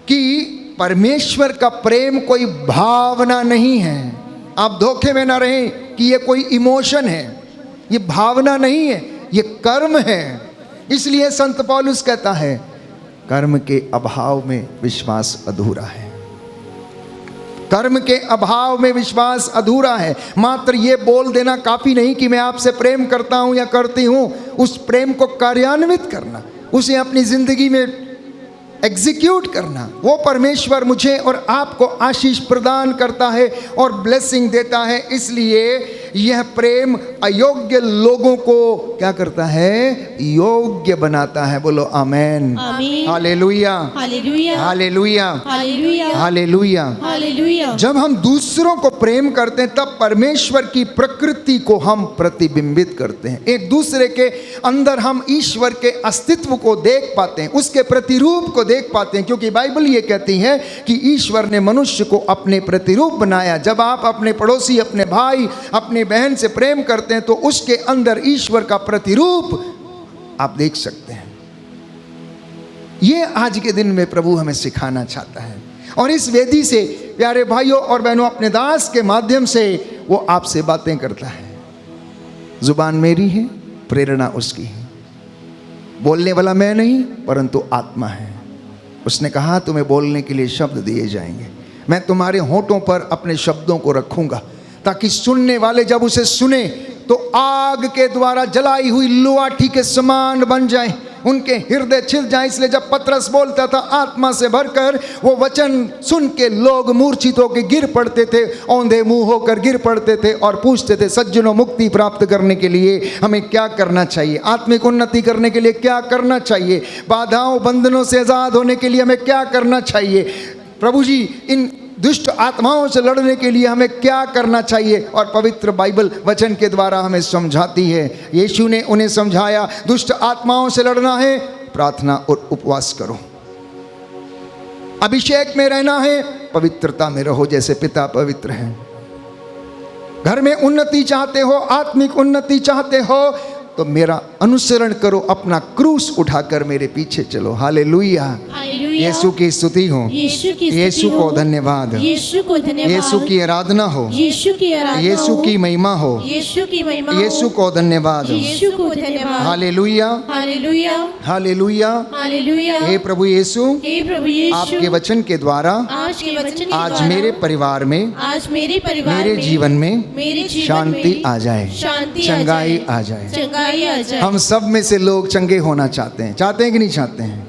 कि परमेश्वर का प्रेम कोई भावना नहीं है। आप धोखे में ना रहें कि ये कोई इमोशन है। ये भावना नहीं है, ये कर्म है। इसलिए संत पौलुस कहता है, कर्म के अभाव में विश्वास अधूरा है। कर्म के अभाव में विश्वास अधूरा है। मात्र ये बोल देना काफी नहीं कि मैं आपसे प्रेम करता हूं या करती हूं। उस प्रेम को कार्यान्वित करना, उसे अपनी जिंदगी में एग्जीक्यूट करना, वो परमेश्वर मुझे और आपको आशीष प्रदान करता है और ब्लेसिंग देता है। इसलिए यह प्रेम अयोग्य लोगों को क्या करता है? योग्य बनाता है। बोलो आमेन, आमीन, hallelujah, hallelujah, hallelujah, hallelujah, hallelujah. Hallelujah. जब हम दूसरों को प्रेम करते हैं तब परमेश्वर की प्रकृति को हम प्रतिबिंबित करते हैं। एक दूसरे के अंदर हम ईश्वर के अस्तित्व को देख पाते हैं, उसके प्रतिरूप को देख पाते हैं, क्योंकि बाइबल ये कहती है कि ईश्वर ने मनुष्य को अपने प्रतिरूप बनाया। जब आप अपने पड़ोसी, अपने भाई, अपने बहन से प्रेम करते हैं तो उसके अंदर ईश्वर का प्रतिरूप आप देख सकते हैं। ये आज के दिन में प्रभु हमें सिखाना चाहता है, और इस वेदी से प्यारे भाइयों और बहनों अपने दास के माध्यम से वो आपसे बातें करता है। जुबान मेरी है, प्रेरणा उसकी है, बोलने वाला मैं नहीं परंतु आत्मा है। उसने कहा तुम्हें बोलने के लिए शब्द दिए जाएंगे, मैं तुम्हारे होठों पर अपने शब्दों को रखूंगा, ताकि सुनने वाले जब उसे सुने तो आग के द्वारा जलाई हुई लुआठी के समान बन जाए, उनके हृदय छिल जाए। इसलिए जब पतरस बोलता था आत्मा से भरकर, वो वचन सुन के लोग मूर्छित होकर गिर पड़ते थे, औंधे मुंह होकर गिर पड़ते थे और पूछते थे सज्जनों मुक्ति प्राप्त करने के लिए हमें क्या करना चाहिए? आत्मिक उन्नति करने के लिए क्या करना चाहिए? बाधाओं बंधनों से आज़ाद होने के लिए हमें क्या करना चाहिए? प्रभु जी इन दुष्ट आत्माओं से लड़ने के लिए हमें क्या करना चाहिए? और पवित्र बाइबल वचन के द्वारा हमें समझाती है। यीशु ने उन्हें समझाया, दुष्ट आत्माओं से लड़ना है, प्रार्थना और उपवास करो। अभिषेक में रहना है, पवित्रता में रहो जैसे पिता पवित्र हैं। घर में उन्नति चाहते हो, आत्मिक उन्नति चाहते हो, तो मेरा अनुसरण करो, अपना क्रूस उठाकर मेरे पीछे चलो। Hallelujah, hallelujah. यीशु की स्तुति हो, यीशु को धन्यवाद, यीशु को धन्यवाद, यीशु की आराधना हो, यीशु की आराधना, यीशु की महिमा हो, यीशु की महिमा, यीशु को धन्यवाद। यीशु को धन्यवाद। Hallelujah, hallelujah, hallelujah. हालेलुया। हे प्रभु यीशु, हे प्रभु यीशु, आपके वचन के द्वारा आज के वचन के आज द्वारा मेरे परिवार में, आज मेरे परिवार मेरे में, जीवन में मेरे जीवन शांति में आ जाए, शांति चंगाई आ जाए। चंगाई आ जाए। हम सब में से लोग चंगे होना चाहते हैं, चाहते हैं कि नहीं चाहते हैं?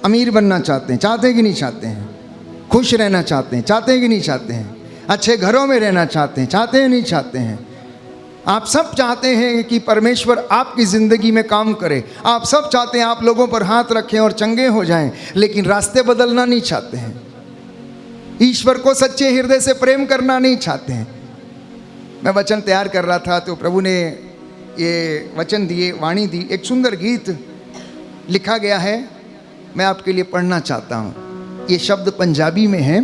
अमीर बनना चाहते हैं, चाहते हैं कि नहीं चाहते हैं? खुश रहना चाहते हैं, चाहते हैं कि नहीं चाहते हैं? अच्छे घरों में रहना चाहते हैं, चाहते हैं नहीं चाहते हैं? आप सब चाहते हैं कि परमेश्वर आपकी ज़िंदगी में काम करे, आप सब चाहते हैं आप लोगों पर हाथ रखें और चंगे हो जाएं, लेकिन रास्ते बदलना नहीं चाहते हैं, ईश्वर को सच्चे हृदय से प्रेम करना नहीं चाहते हैं। मैं वचन तैयार कर रहा था तो प्रभु ने ये वचन दिए, वाणी दी, एक सुंदर गीत लिखा गया है, मैं आपके लिए पढ़ना चाहता हूँ। ये शब्द पंजाबी में है,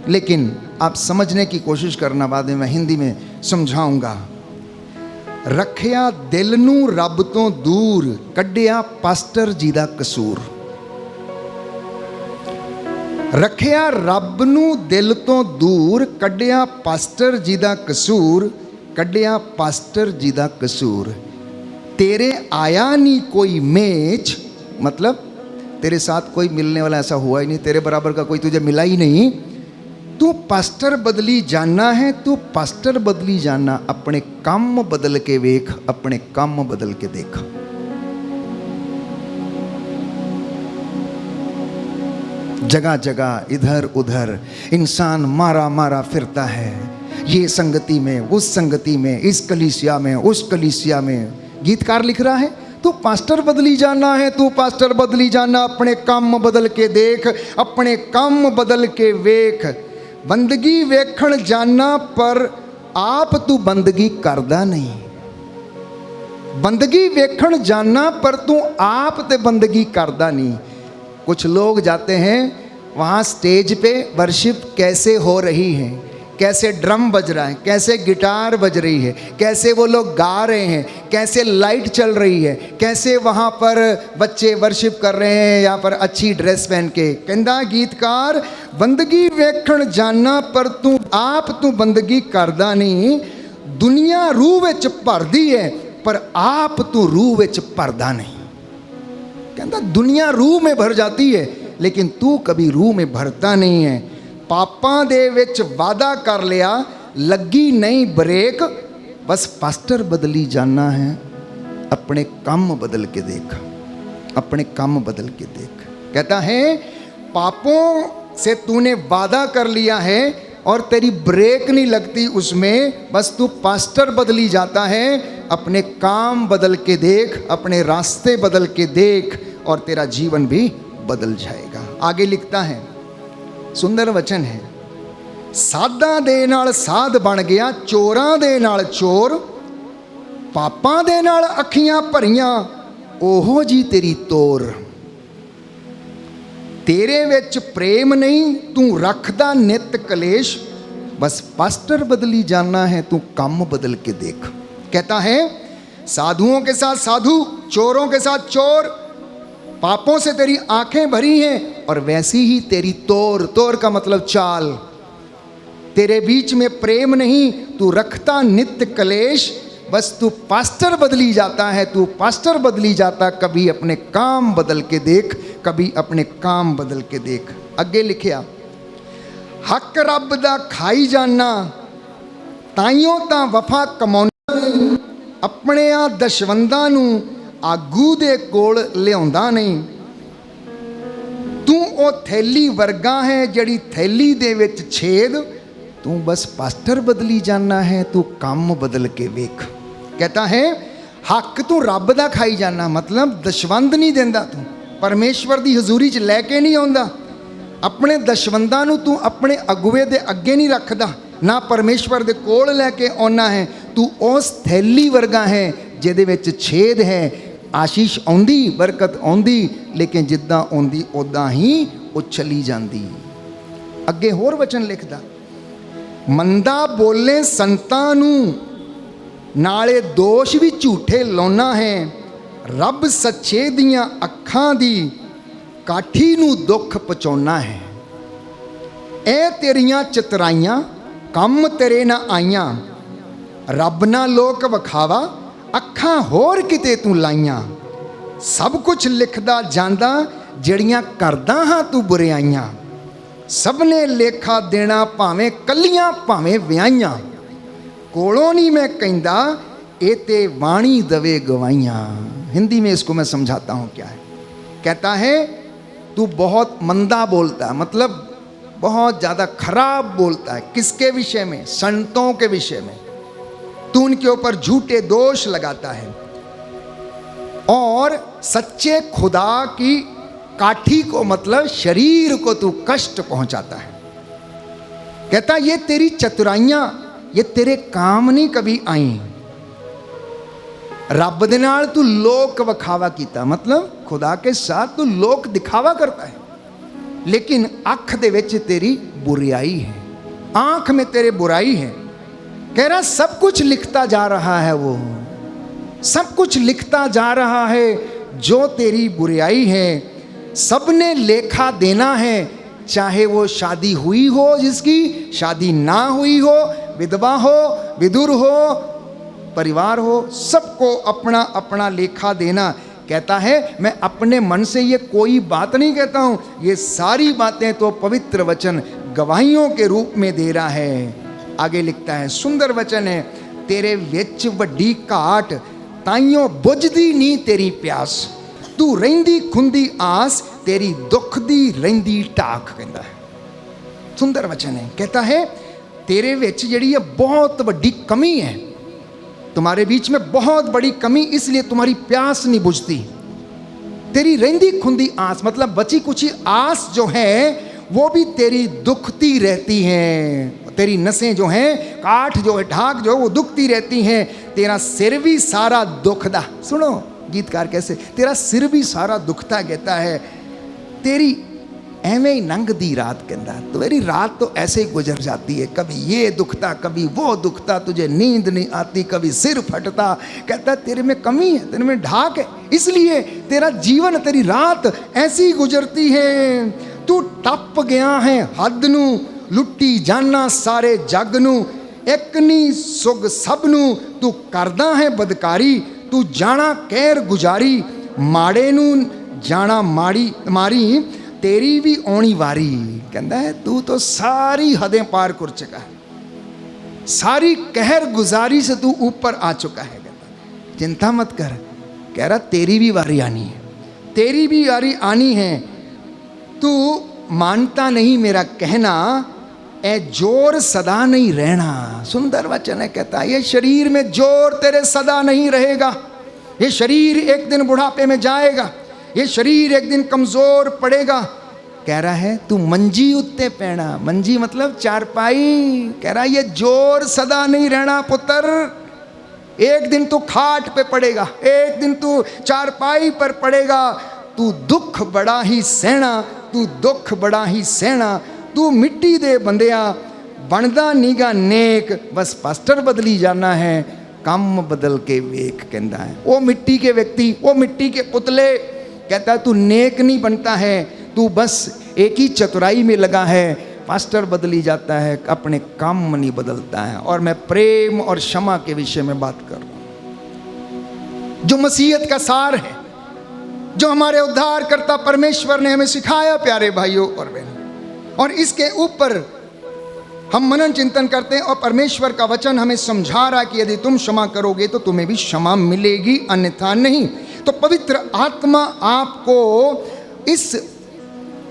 लेकिन आप समझने की कोशिश करना, बाद में मैं हिंदी में समझाऊंगा। रखिया दिल नू रब तो दूर, कढ़िया पास्टर जी दा कसूर। रखिया रब नू दिल तो दूर, कढ़िया पास्टर जी दा कसूर, कढ़िया पास्टर जी दा कसूर। तेरे आया नहीं कोई मेच, मतलब तेरे साथ कोई मिलने वाला ऐसा हुआ ही नहीं, तेरे बराबर का कोई तुझे मिला ही नहीं। तू पास्टर बदली जाना है, तू पास्टर बदली जाना, अपने काम बदल के वेख, अपने काम बदल के देख। जगह जगह इधर उधर इंसान मारा मारा फिरता है, ये संगति में, उस संगति में, इस कलीसिया में, उस कलीसिया में। गीतकार लिख रहा है, तू पास्टर बदली जाना है, तू पास्टर बदली जाना, अपने काम बदल के देख, अपने काम बदल के वेख। बंदगी वेखण जाना पर आप तू बंदगी करदा नहीं। बंदगी वेखण जाना पर तू आप ते बंदगी करदा नहीं। कुछ लोग जाते हैं वहाँ स्टेज पे, वर्शिप कैसे हो रही है, कैसे ड्रम बज रहा है, कैसे गिटार बज रही है, कैसे वो लोग गा रहे हैं, कैसे लाइट चल रही है, कैसे वहाँ पर बच्चे वर्शिप कर रहे हैं, यहाँ पर अच्छी ड्रेस पहन के। कहंदा गीतकार, बंदगी वेखण जाना पर तू आप तू बंदगी करदा नहीं। दुनिया रूह विच भरदी है पर आप तू रूह विच भरदा नहीं। कहंदा दुनिया रूह में भर जाती है लेकिन तू कभी रूह में भरता नहीं है। पापां दे विच वादा कर लिया, लगी नहीं ब्रेक, बस पास्टर बदली जाना है, अपने काम बदल के देख, अपने काम बदल के देख। कहता है पापों से तूने वादा कर लिया है, और तेरी ब्रेक नहीं लगती उसमें, बस तू पास्टर बदली जाता है। अपने काम बदल के देख, अपने रास्ते बदल के देख, और तेरा जीवन भी बदल जाएगा। आगे लिखता है, सुंदर वचन है, साधा दे नाल साध बन गया, चोरां दे नाल चोर, पापां दे नाल अखियां भरियां, ओहो जी तेरी तोर। तेरे विच प्रेम नहीं, तू रखदा नित कलेश, बस पास्टर बदली जाना है, तू काम बदल के देख। कहता है साधुओं के साथ साधु, चोरों के साथ चोर, पापों से तेरी आंखें भरी हैं, और वैसी ही तेरी तोर, तोर का मतलब चाल। तेरे बीच में प्रेम नहीं, तू रखता नित्य कलेश, बस तू पास्टर बदली जाता है, तू पास्टर बदली जाता। कभी अपने काम बदल के देख, कभी अपने काम बदल के देख। अगे लिखिया, हक रब दा खाई जाना, ताइयों तां वफा कमाउंदा नहीं, अपने आ दशवंदां नूं आगू दे कोल लिआउंदा नहीं। तू ओ थैली वर्गा है जिहड़ी थैली दे विच छेद, तू बस पास्टर बदली जाना है, तू काम बदल के वेख। कहता है हक तू रब दा खाई जाना, मतलब दशवंद नहीं देंदा, तू परमेश्वर दी हजूरी च लैके नहीं आउंदा। अपने दशवंदां नूं तू अपने अगुवे दे अगे नहीं रखदा, ना परमेश्वर दे कोल लैके आउना है। तू उस थैली वर्गा है जिहदे विच छेद है। आशीष आउंदी, बरकत आउंदी, लेकिन जिद्दां आउंदी उदां ही वो चली जांदी। अगे होर वचन लिखदा, मंदा बोले संतां नूं, नाले दोष भी झूठे लाउना है, रब सच्चे दियां अखां दी काठी नूं दुख पहुंचाउना है। ए तेरियां चतराइयां कम तेरे ना आईयां, रब ना लोक विखावा, अखां होर किते तू लाइयां। सब कुछ लिखदा जांदा, जड़ियां करदा हां तू बुराइयां। सबने लेखा देना, भावें कलियां भावें विआहियां। कोलों नहीं मैं कहंदा, ए ते वाणी दवे गवाइयां। हिंदी में इसको मैं समझाता हूँ क्या है। कहता है तू बहुत मंदा बोलता है, मतलब बहुत ज़्यादा खराब बोलता है। किसके विषय में? संतों के विषय में। तू उनके ऊपर झूठे दोष लगाता है, और सच्चे खुदा की काठी को, मतलब शरीर को तू कष्ट पहुंचाता है। कहता ये तेरी चतुराइयां, ये तेरे काम नहीं कभी आई। रब दे नाल तू लोक विखावा कीता, मतलब खुदा के साथ तू लोक दिखावा करता है, लेकिन अख दे विच तेरी बुराई है, आंख में तेरे बुराई है। कह रहा सब कुछ लिखता जा रहा है, वो सब कुछ लिखता जा रहा है जो तेरी बुराई है। सबने लेखा देना है, चाहे वो शादी हुई हो, जिसकी शादी ना हुई हो, विधवा हो, विधुर हो, परिवार हो, सबको अपना अपना लेखा देना। कहता है मैं अपने मन से ये कोई बात नहीं कहता हूँ, ये सारी बातें तो पवित्र वचन गवाहियों के रूप में दे रहा है। आगे लिखता है, सुंदर वचन है, तेरे विच वड्डी घाट, ताइयों बुझदी नहीं तेरी प्यास, तू रहिंदी खुंदी आस, तेरी दुख दी रहिंदी टाक। कहता है सुंदर वचन है। कहता है तेरे विच जिहड़ी है बहुत वड्डी कमी है, तुम्हारे बीच में बहुत बड़ी कमी, इसलिए तुम्हारी प्यास नहीं बुझती। तेरी रहिंदी खुंदी आस, मतलब बची कुछ आस जो है वो भी तेरी दुखती रहती हैं। तेरी नसें जो हैं, काठ जो है, ढाक जो है, वो दुखती रहती हैं। तेरा सिर भी सारा दुखदा, सुनो गीतकार कैसे, तेरा सिर भी सारा दुखता। कहता है तेरी एवें ही लंघदी रात, कहता तो मेरी रात तो ऐसे ही गुजर जाती है, कभी ये दुखता कभी वो दुखता, तुझे नींद नहीं आती, कभी सिर फटता। कहता तेरे में कमी है, तेरे में ढाक है, इसलिए तेरा जीवन, तेरी रात ऐसी ही गुजरती है। तू टप गया है हद नू, लुट्टी जाना सारे जग नू, एक नी सुग सब नू, तू करदा है बदकारी, तू जाना कहर गुजारी, माड़े नू जाना माड़ी मारी, तेरी भी आनी वारी। कहता है तू तो सारी हदें पार कर चुका है, सारी कहर गुजारी से तू ऊपर आ चुका है। कहता चिंता मत कर, कह रहा तेरी भी वारी आनी है, तेरी भी वारी आनी है। तू मानता नहीं मेरा कहना, ए जोर सदा नहीं रहना। सुंदर वचन है, कहता है ये शरीर में जोर तेरे सदा नहीं रहेगा। ये शरीर एक दिन बुढ़ापे में जाएगा, ये शरीर एक दिन कमजोर पड़ेगा। कह रहा है तू मंजी उत्ते पैना, मंजी मतलब चारपाई। कह रहा है ये जोर सदा नहीं रहना पुत्र, एक दिन तू खाट पे पड़ेगा, एक दिन तू चारपाई पर पड़ेगा। तू दुख बड़ा ही सहना, तू दुख बड़ा ही सहना। तू मिट्टी दे बंदिया बनदा नीगा नेक, बस पास्टर बदली जाना है, कम बदल के वेख कहता है। वो मिट्टी के व्यक्ति, वो मिट्टी के पुतले, कहता है तू नेक नहीं बनता है, तू बस एक ही चतुराई में लगा है, पास्टर बदली जाता है, अपने काम नहीं बदलता है। और मैं प्रेम और क्षमा के विषय में बात कर रहा हूं, जो मसीहत का सार है, जो हमारे उद्धारकर्ता परमेश्वर ने हमें सिखाया प्यारे भाइयों और बहनों। और इसके ऊपर हम मनन चिंतन करते हैं और परमेश्वर का वचन हमें समझा रहा है कि यदि तुम क्षमा करोगे तो तुम्हें भी क्षमा मिलेगी, अन्यथा नहीं। तो पवित्र आत्मा आपको इस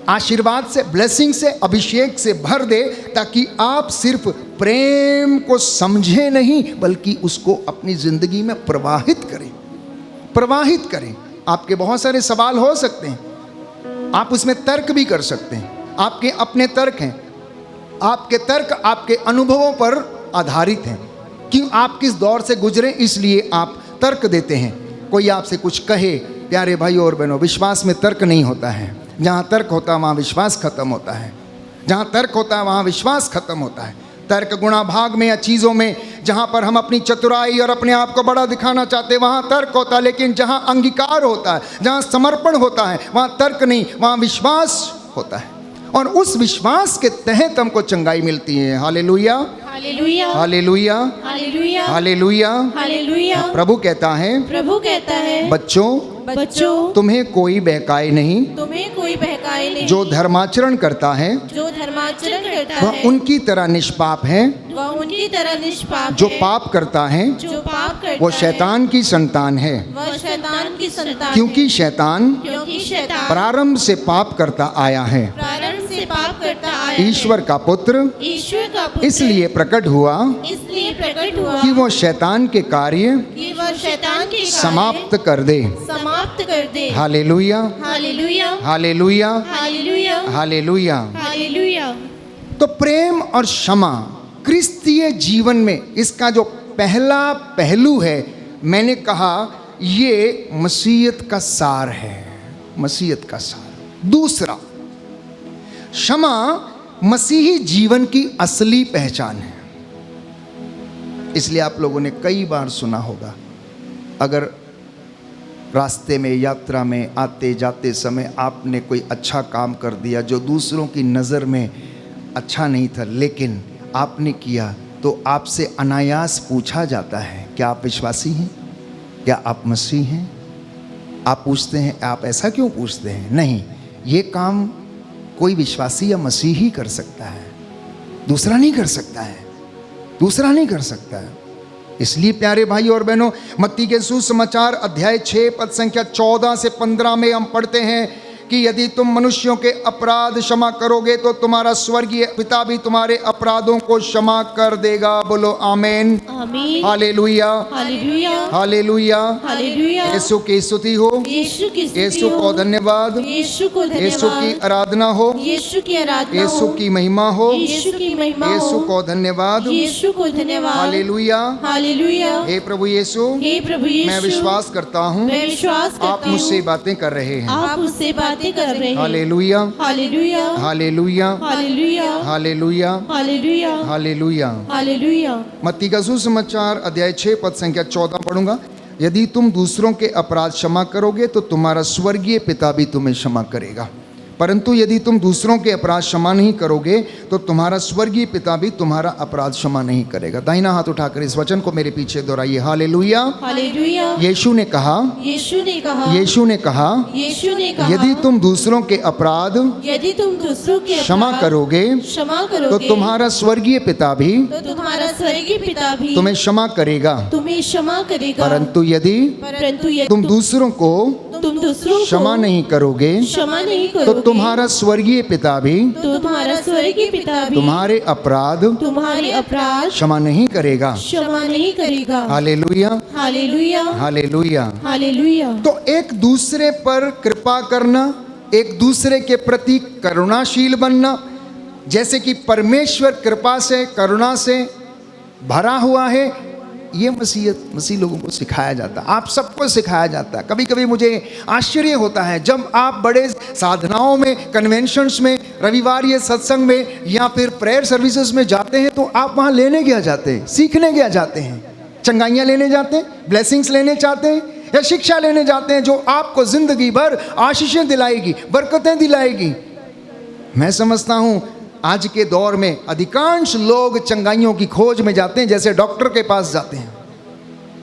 आशीर्वाद से, ब्लेसिंग से, अभिषेक से भर दे, ताकि आप सिर्फ प्रेम को समझे नहीं बल्कि उसको अपनी जिंदगी में प्रवाहित करें, प्रवाहित करें। आपके बहुत सारे सवाल हो सकते हैं, आप उसमें तर्क भी कर सकते हैं, आपके अपने तर्क हैं, आपके तर्क आपके अनुभवों पर आधारित हैं। क्यों आप किस दौर से गुजरे इसलिए आप तर्क देते हैं। कोई आपसे कुछ कहे, प्यारे भाइयों और बहनों, विश्वास में तर्क नहीं होता है। जहाँ तर्क होता है वहाँ विश्वास खत्म होता है, जहाँ तर्क होता है वहाँ विश्वास खत्म होता है। तर्क गुणा भाग में या चीज़ों में जहाँ पर हम अपनी चतुराई और अपने आप को बड़ा दिखाना चाहते हैं वहाँ तर्क होता है, लेकिन जहाँ अंगीकार होता है, जहाँ समर्पण होता है वहाँ तर्क नहीं, वहाँ विश्वास होता है। और उस विश्वास के तहत हमको चंगाई मिलती है। Hallelujah, hallelujah, hallelujah, hallelujah, hallelujah, hallelujah. प्रभु कहता है, प्रभु कहता है, बच्चों तुम्हें कोई बहकाए नहीं, तुम्हें कोई बहकाए नहीं। जो धर्माचरण करता है, जो धर्माचरण करता वह है, उनकी तरह निष्पाप है। वह उनकी तरह निष्पाप जो है। पाप करता है जो पाप करता वो है, शैतान की संतान है, वह शैतान की संतान क्योंकि है। शैतान क्योंकि शैतान प्रारंभ से पाप करता आया है। प्रारंभ से पाप करता आया है। ईश्वर का पुत्र ईश्वर का पुत्र इसलिए प्रकट हुआ इसलिए प्रकट हुआ कि वो शैतान के कार्य कि वह शैतान के कार्य समाप्त कर दे। समाप्त कर दे। Hallelujah, hallelujah, hallelujah, hallelujah, hallelujah. Hallelujah. तो प्रेम और क्षमा क्रिस्तीय जीवन में इसका जो पहला पहलू है, मैंने कहा ये मसीहत का सार है, मसीहत का सार। दूसरा, क्षमा मसीही जीवन की असली पहचान है। इसलिए आप लोगों ने कई बार सुना होगा, अगर रास्ते में, यात्रा में आते जाते समय आपने कोई अच्छा काम कर दिया जो दूसरों की नज़र में अच्छा नहीं था, लेकिन आपने किया, तो आपसे अनायास पूछा जाता है, क्या आप विश्वासी हैं? क्या आप मसीह हैं? आप पूछते हैं, आप ऐसा क्यों पूछते हैं? नहीं, ये काम कोई विश्वासी या मसीही कर सकता है, दूसरा नहीं कर सकता है, दूसरा नहीं कर सकता है। इसलिए प्यारे भाई और बहनों, मत्ती के सुसमाचार अध्याय 6 पद संख्या 14 से 15 में हम पढ़ते हैं कि यदि तुम मनुष्यों के अपराध क्षमा करोगे तो तुम्हारा स्वर्गीय पिता भी तुम्हारे अपराधों को क्षमा कर देगा। बोलो आमीन, आमीन, hallelujah, hallelujah, hallelujah. Hallelujah. Yeshu की स्तुति हो, यीशु की स्तुति यीशु को हो, धन्यवाद, यीशु को यीशु की धन्यवाद, आराधना हो, यीशु की आराधना यीशु हो, की महिमा हो, यीशु की महिमा हो, यीशु को धन्यवाद, यीशु को धन्यवाद, हालेलुया। हालेलुया। हे प्रभु यीशु, हे प्रभु यीशु, मैं विश्वास करता हूँ मैं विश्वास करता आप मुझसे हूँ, बातें कर रहे हैं। आप मुझसे बातें कर रहे हैं। Hallelujah, hallelujah, hallelujah, hallelujah, hallelujah, hallelujah, hallelujah. Hallelujah. मत्ती का सुसमाचार अध्याय 6 पद संख्या 14 पढ़ूंगा। यदि तुम दूसरों के अपराध क्षमा करोगे तो तुम्हारा स्वर्गीय पिता भी तुम्हें क्षमा करेगा, परंतु यदि तुम दूसरों के अपराध क्षमा नहीं करोगे तो तुम्हारा स्वर्गीय पिता भी तुम्हारा अपराध क्षमा नहीं करेगा। दाहिना हाथ उठाकर इस वचन को मेरे पीछे दोहराइए। Hallelujah, hallelujah. यीशु ने कहा, यीशु ने कहा, यीशु ने कहा, यीशु ने कहा, यदि तुम दूसरों के अपराध यदि तुम दूसरों के क्षमा अपराध करोगे क्षमा तो करोगे तुम्हारा स्वर्गीय पिता भी तो तुम्हारा स्वर्गीय पिता भी तुम्हें क्षमा करेगा, तुम्हें क्षमा करेगा, परंतु यदि परंतु यदि तुम दूसरों को तुम दूसरों को क्षमा नहीं करोगे क्षमा नहीं तो करोगे तुम्हारा स्वर्गीय पिता भी तो तुम्हारा स्वर्गीय पिता भी तुम्हारे अपराध तुम्हारे अपराध क्षमा नहीं करेगा। क्षमा नहीं करेगा। Hallelujah, hallelujah hallelujah. हालेलुया। तो एक दूसरे पर कृपा करना, एक दूसरे के प्रति करुणाशील बनना, जैसे कि परमेश्वर कृपा से करुणा से भरा हुआ है, ये मसीह लोगों को सिखाया जाता है, आप सबको सिखाया जाता है। कभी कभी मुझे आश्चर्य होता है जब आप बड़े साधनाओं में, कन्वेंशंस में, रविवार ये सत्संग में या फिर प्रेयर सर्विसेज में जाते हैं, तो आप वहाँ लेने क्या जाते हैं? सीखने क्या जाते हैं? चंगाइयाँ लेने जाते हैं, ब्लेसिंग्स लेने चाहते हैं, या शिक्षा लेने जाते हैं जो आपको जिंदगी भर आशीषें दिलाएगी, बरकतें दिलाएगी? मैं समझता हूँ आज के दौर में अधिकांश लोग चंगाइयों की खोज में जाते हैं, जैसे डॉक्टर के पास जाते हैं,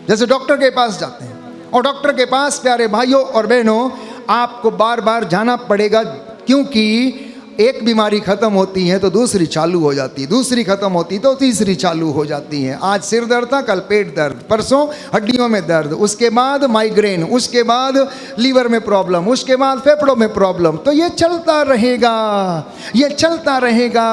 जैसे डॉक्टर के पास जाते हैं। और डॉक्टर के पास प्यारे भाइयों और बहनों आपको बार बार जाना पड़ेगा, क्योंकि एक बीमारी खत्म होती है तो दूसरी चालू हो जाती है, दूसरी खत्म होती तो तीसरी चालू हो जाती है। आज सिर दर्द था, कल पेट दर्द, परसों हड्डियों में दर्द, उसके बाद माइग्रेन, उसके बाद लीवर में प्रॉब्लम, उसके बाद फेफड़ों में प्रॉब्लम। तो ये चलता रहेगा, ये चलता रहेगा।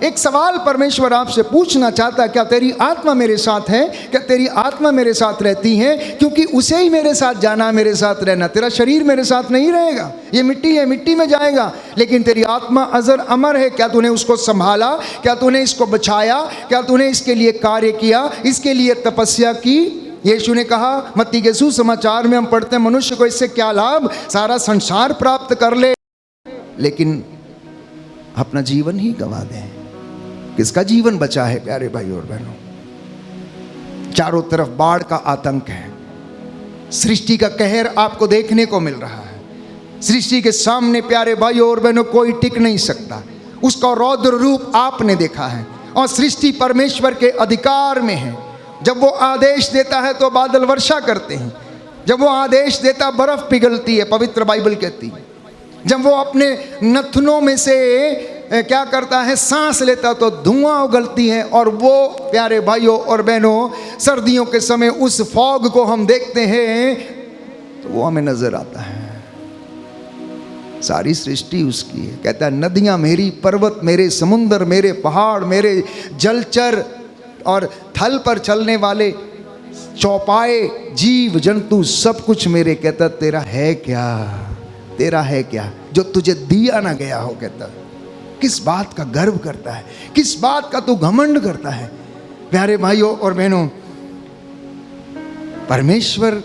एक सवाल परमेश्वर आपसे पूछना चाहता है, क्या तेरी आत्मा मेरे साथ है? क्या तेरी आत्मा मेरे साथ रहती है? क्योंकि उसे ही मेरे साथ जाना, मेरे साथ रहना। तेरा शरीर मेरे साथ नहीं रहेगा, ये मिट्टी है, मिट्टी में जाएगा, लेकिन तेरी आत्मा अजर अमर है। क्या तूने उसको संभाला? क्या तूने इसको बचाया? क्या तूने इसके लिए कार्य किया, इसके लिए तपस्या की? यीशु ने कहा, मत्ती के सुसमाचार में हम पढ़ते हैं, मनुष्य को इससे क्या लाभ, सारा संसार प्राप्त कर ले लेकिन अपना जीवन ही गंवा दे। किसका जीवन बचा है प्यारे भाई और बहनों? चारों तरफ बाढ़ का आतंक है, सृष्टि का कहर आपको देखने को मिल रहा है। सृष्टि के सामने प्यारे भाइयों और बहनों कोई टिक नहीं सकता, उसका रौद्र रूप आपने देखा है। और सृष्टि परमेश्वर के अधिकार में है। जब वो आदेश देता है तो बादल वर्षा करते हैं, जब वो आदेश देता बर्फ पिघलती है, पवित्र बाइबल कहती है। जब वो अपने नथनों में से क्या करता है, सांस लेता तो धुआं उगलती है। और वो प्यारे भाइयों और बहनों सर्दियों के समय उस फॉग को हम देखते हैं तो वो हमें नजर आता है। सारी सृष्टि उसकी है। कहता है, नदियां मेरी, पर्वत मेरे, समुंदर मेरे, पहाड़ मेरे, जलचर और थल पर चलने वाले चौपाए, जीव जंतु सब कुछ मेरे। कहता तेरा है क्या, तेरा है क्या जो तुझे दिया ना गया हो? कहता किस बात का गर्व करता है, किस बात का तू घमंड करता है? प्यारे भाइयों और बहनों, परमेश्वर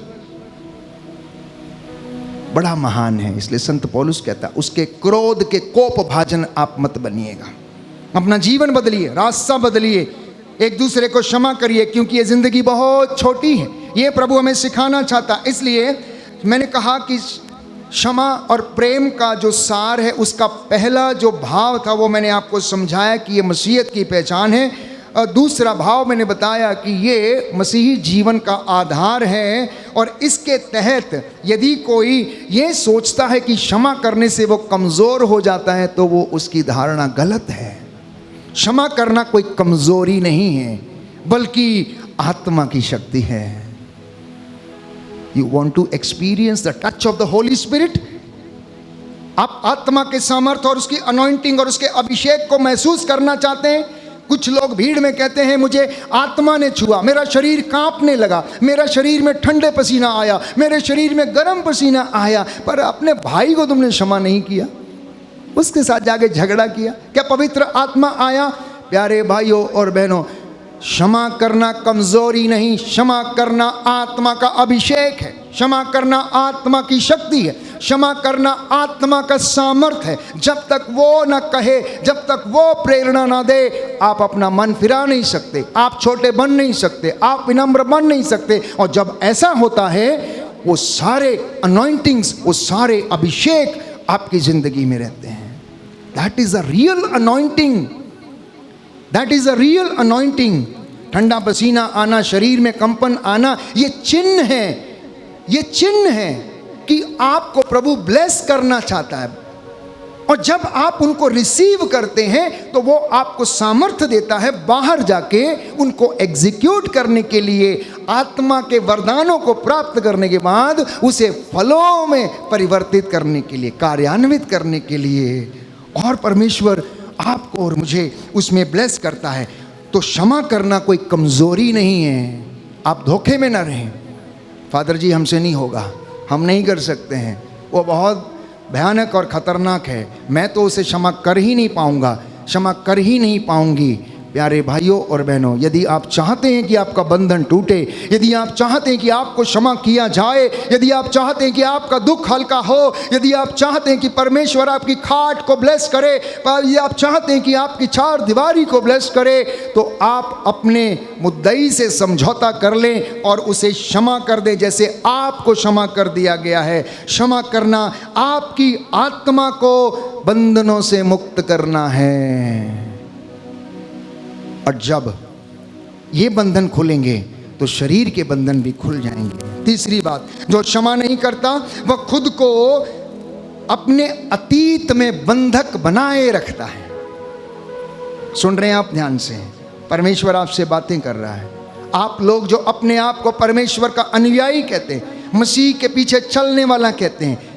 बड़ा महान है। इसलिए संत पौलुस कहता है, उसके क्रोध के कोप भाजन आप मत बनिएगा। अपना जीवन बदलिए, रास्ता बदलिए, एक दूसरे को क्षमा करिए, क्योंकि ये जिंदगी बहुत छोटी है। ये प्रभु हमें सिखाना चाहता। इसलिए मैंने कहा कि क्षमा और प्रेम का जो सार है, उसका पहला जो भाव था वो मैंने आपको समझाया कि ये मसीहत की पहचान है। और दूसरा भाव मैंने बताया कि ये मसीही जीवन का आधार है। और इसके तहत यदि कोई ये सोचता है कि क्षमा करने से वो कमज़ोर हो जाता है, तो वो उसकी धारणा गलत है। क्षमा करना कोई कमज़ोरी नहीं है, बल्कि आत्मा की शक्ति है। You want to experience the touch of the holy spirit? आप आत्मा के सामर्थ्य और उसकी अनॉइंटिंग और उसके अभिषेक को महसूस करना चाहते हैं? कुछ लोग भीड़ में कहते हैं, मुझे आत्मा ने छुआ, मेरा शरीर कांपने लगा, मेरा शरीर में ठंडे पसीना आया, मेरे शरीर में गर्म पसीना आया। पर अपने भाई को तुमने क्षमा नहीं किया, उसके साथ जाके झगड़ा किया। क्या पवित्र आत्मा आया? प्यारे भाइयों और बहनों, क्षमा करना कमजोरी नहीं, क्षमा करना आत्मा का अभिषेक है, क्षमा करना आत्मा की शक्ति है, क्षमा करना आत्मा का सामर्थ्य है। जब तक वो न कहे, जब तक वो प्रेरणा ना दे, आप अपना मन फिरा नहीं सकते, आप छोटे बन नहीं सकते, आप विनम्र बन नहीं सकते। और जब ऐसा होता है, वो सारे अनॉइंटिंग्स, वो सारे अभिषेक आपकी जिंदगी में रहते हैं। That is a real anointing, that is a real anointing. ठंडा पसीना आना, शरीर में कंपन आना, ये चिन्ह है, ये चिन्ह है कि आपको प्रभु ब्लेस करना चाहता है। और जब आप उनको रिसीव करते हैं तो वो आपको सामर्थ्य देता है बाहर जाके उनको एग्जीक्यूट करने के लिए, आत्मा के वरदानों को प्राप्त करने के बाद उसे फलों में परिवर्तित करने के लिए, कार्यान्वित करने के लिए। और परमेश्वर आपको और मुझे उसमें ब्लेस करता है। तो क्षमा करना कोई कमजोरी नहीं है। आप धोखे में ना रहें, फादर जी हमसे नहीं होगा, हम नहीं कर सकते हैं, वो बहुत भयानक और ख़तरनाक है, मैं तो उसे क्षमा कर ही नहीं पाऊंगा, क्षमा कर ही नहीं पाऊंगी। प्यारे भाइयों और बहनों, यदि आप चाहते हैं कि आपका बंधन टूटे, यदि आप चाहते हैं कि आपको क्षमा किया जाए, यदि आप चाहते हैं कि आपका दुख हल्का हो, यदि आप चाहते हैं कि परमेश्वर आपकी खाट को ब्लेस करे, यदि आप चाहते हैं कि आपकी चार दीवारी को ब्लेस करे, तो आप अपने मुद्दई से समझौता कर लें और उसे क्षमा कर दें जैसे आपको क्षमा कर दिया गया है। क्षमा करना आपकी आत्मा को बंधनों से मुक्त करना है। और जब ये बंधन खुलेंगे तो शरीर के बंधन भी खुल जाएंगे। तीसरी बात, जो क्षमा नहीं करता वह खुद को अपने अतीत में बंधक बनाए रखता है। सुन रहे हैं आप ध्यान से, परमेश्वर आपसे बातें कर रहा है। आप लोग जो अपने आप को परमेश्वर का अनुयायी कहते हैं, मसीह के पीछे चलने वाला कहते हैं,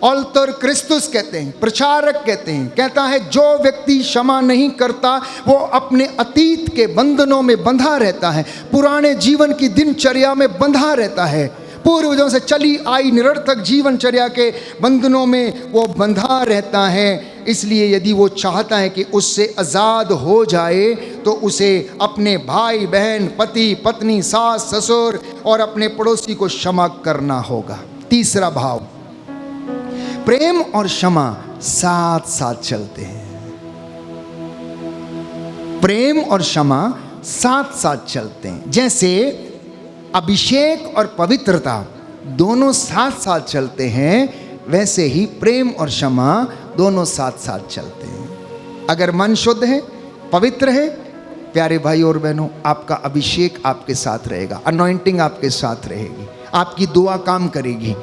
ऑल्टर क्रिस्तुस कहते हैं, प्रचारक कहते हैं, कहता है जो व्यक्ति क्षमा नहीं करता वो अपने अतीत के बंधनों में बंधा रहता है, पुराने जीवन की दिनचर्या में बंधा रहता है, पूर्वजों से चली आई निरर्थक जीवनचर्या के बंधनों में वो बंधा रहता है। इसलिए यदि वो चाहता है कि उससे आज़ाद हो जाए तो उसे अपने भाई बहन, पति पत्नी, सास ससुर और अपने पड़ोसी को क्षमा करना होगा। तीसरा भाव, प्रेम और क्षमा साथ साथ चलते हैं। प्रेम और क्षमा साथ साथ चलते हैं। जैसे अभिषेक और पवित्रता दोनों साथ साथ चलते हैं, वैसे ही प्रेम और क्षमा दोनों साथ साथ चलते हैं। अगर मन शुद्ध है, पवित्र है, प्यारे भाई और बहनों, आपका अभिषेक आपके साथ रहेगा, अनॉइंटिंग आपके साथ रहेगी, आपकी दुआ काम करेगी,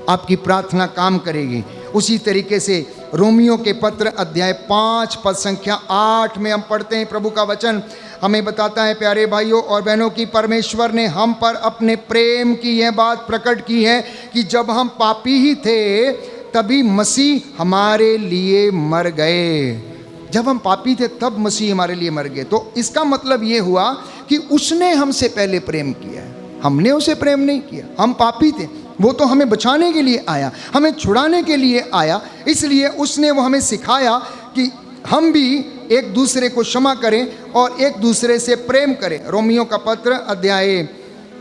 आपकी प्रार्थना काम करेगी। उसी तरीके से रोमियो के पत्र अध्याय 5 पद संख्या 8 में हम पढ़ते हैं, प्रभु का वचन हमें बताता है प्यारे भाइयों और बहनों की परमेश्वर ने हम पर अपने प्रेम की यह बात प्रकट की है कि जब हम पापी ही थे तभी मसीह हमारे लिए मर गए। जब हम पापी थे तब मसीह हमारे लिए मर गए। तो इसका मतलब ये हुआ कि उसने हमसे पहले प्रेम किया है, हमने उसे प्रेम नहीं किया। हम पापी थे, वो तो हमें बचाने के लिए आया, हमें छुड़ाने के लिए आया, इसलिए उसने वो हमें सिखाया कि हम भी एक दूसरे को क्षमा करें और एक दूसरे से प्रेम करें। रोमियो का पत्र अध्याय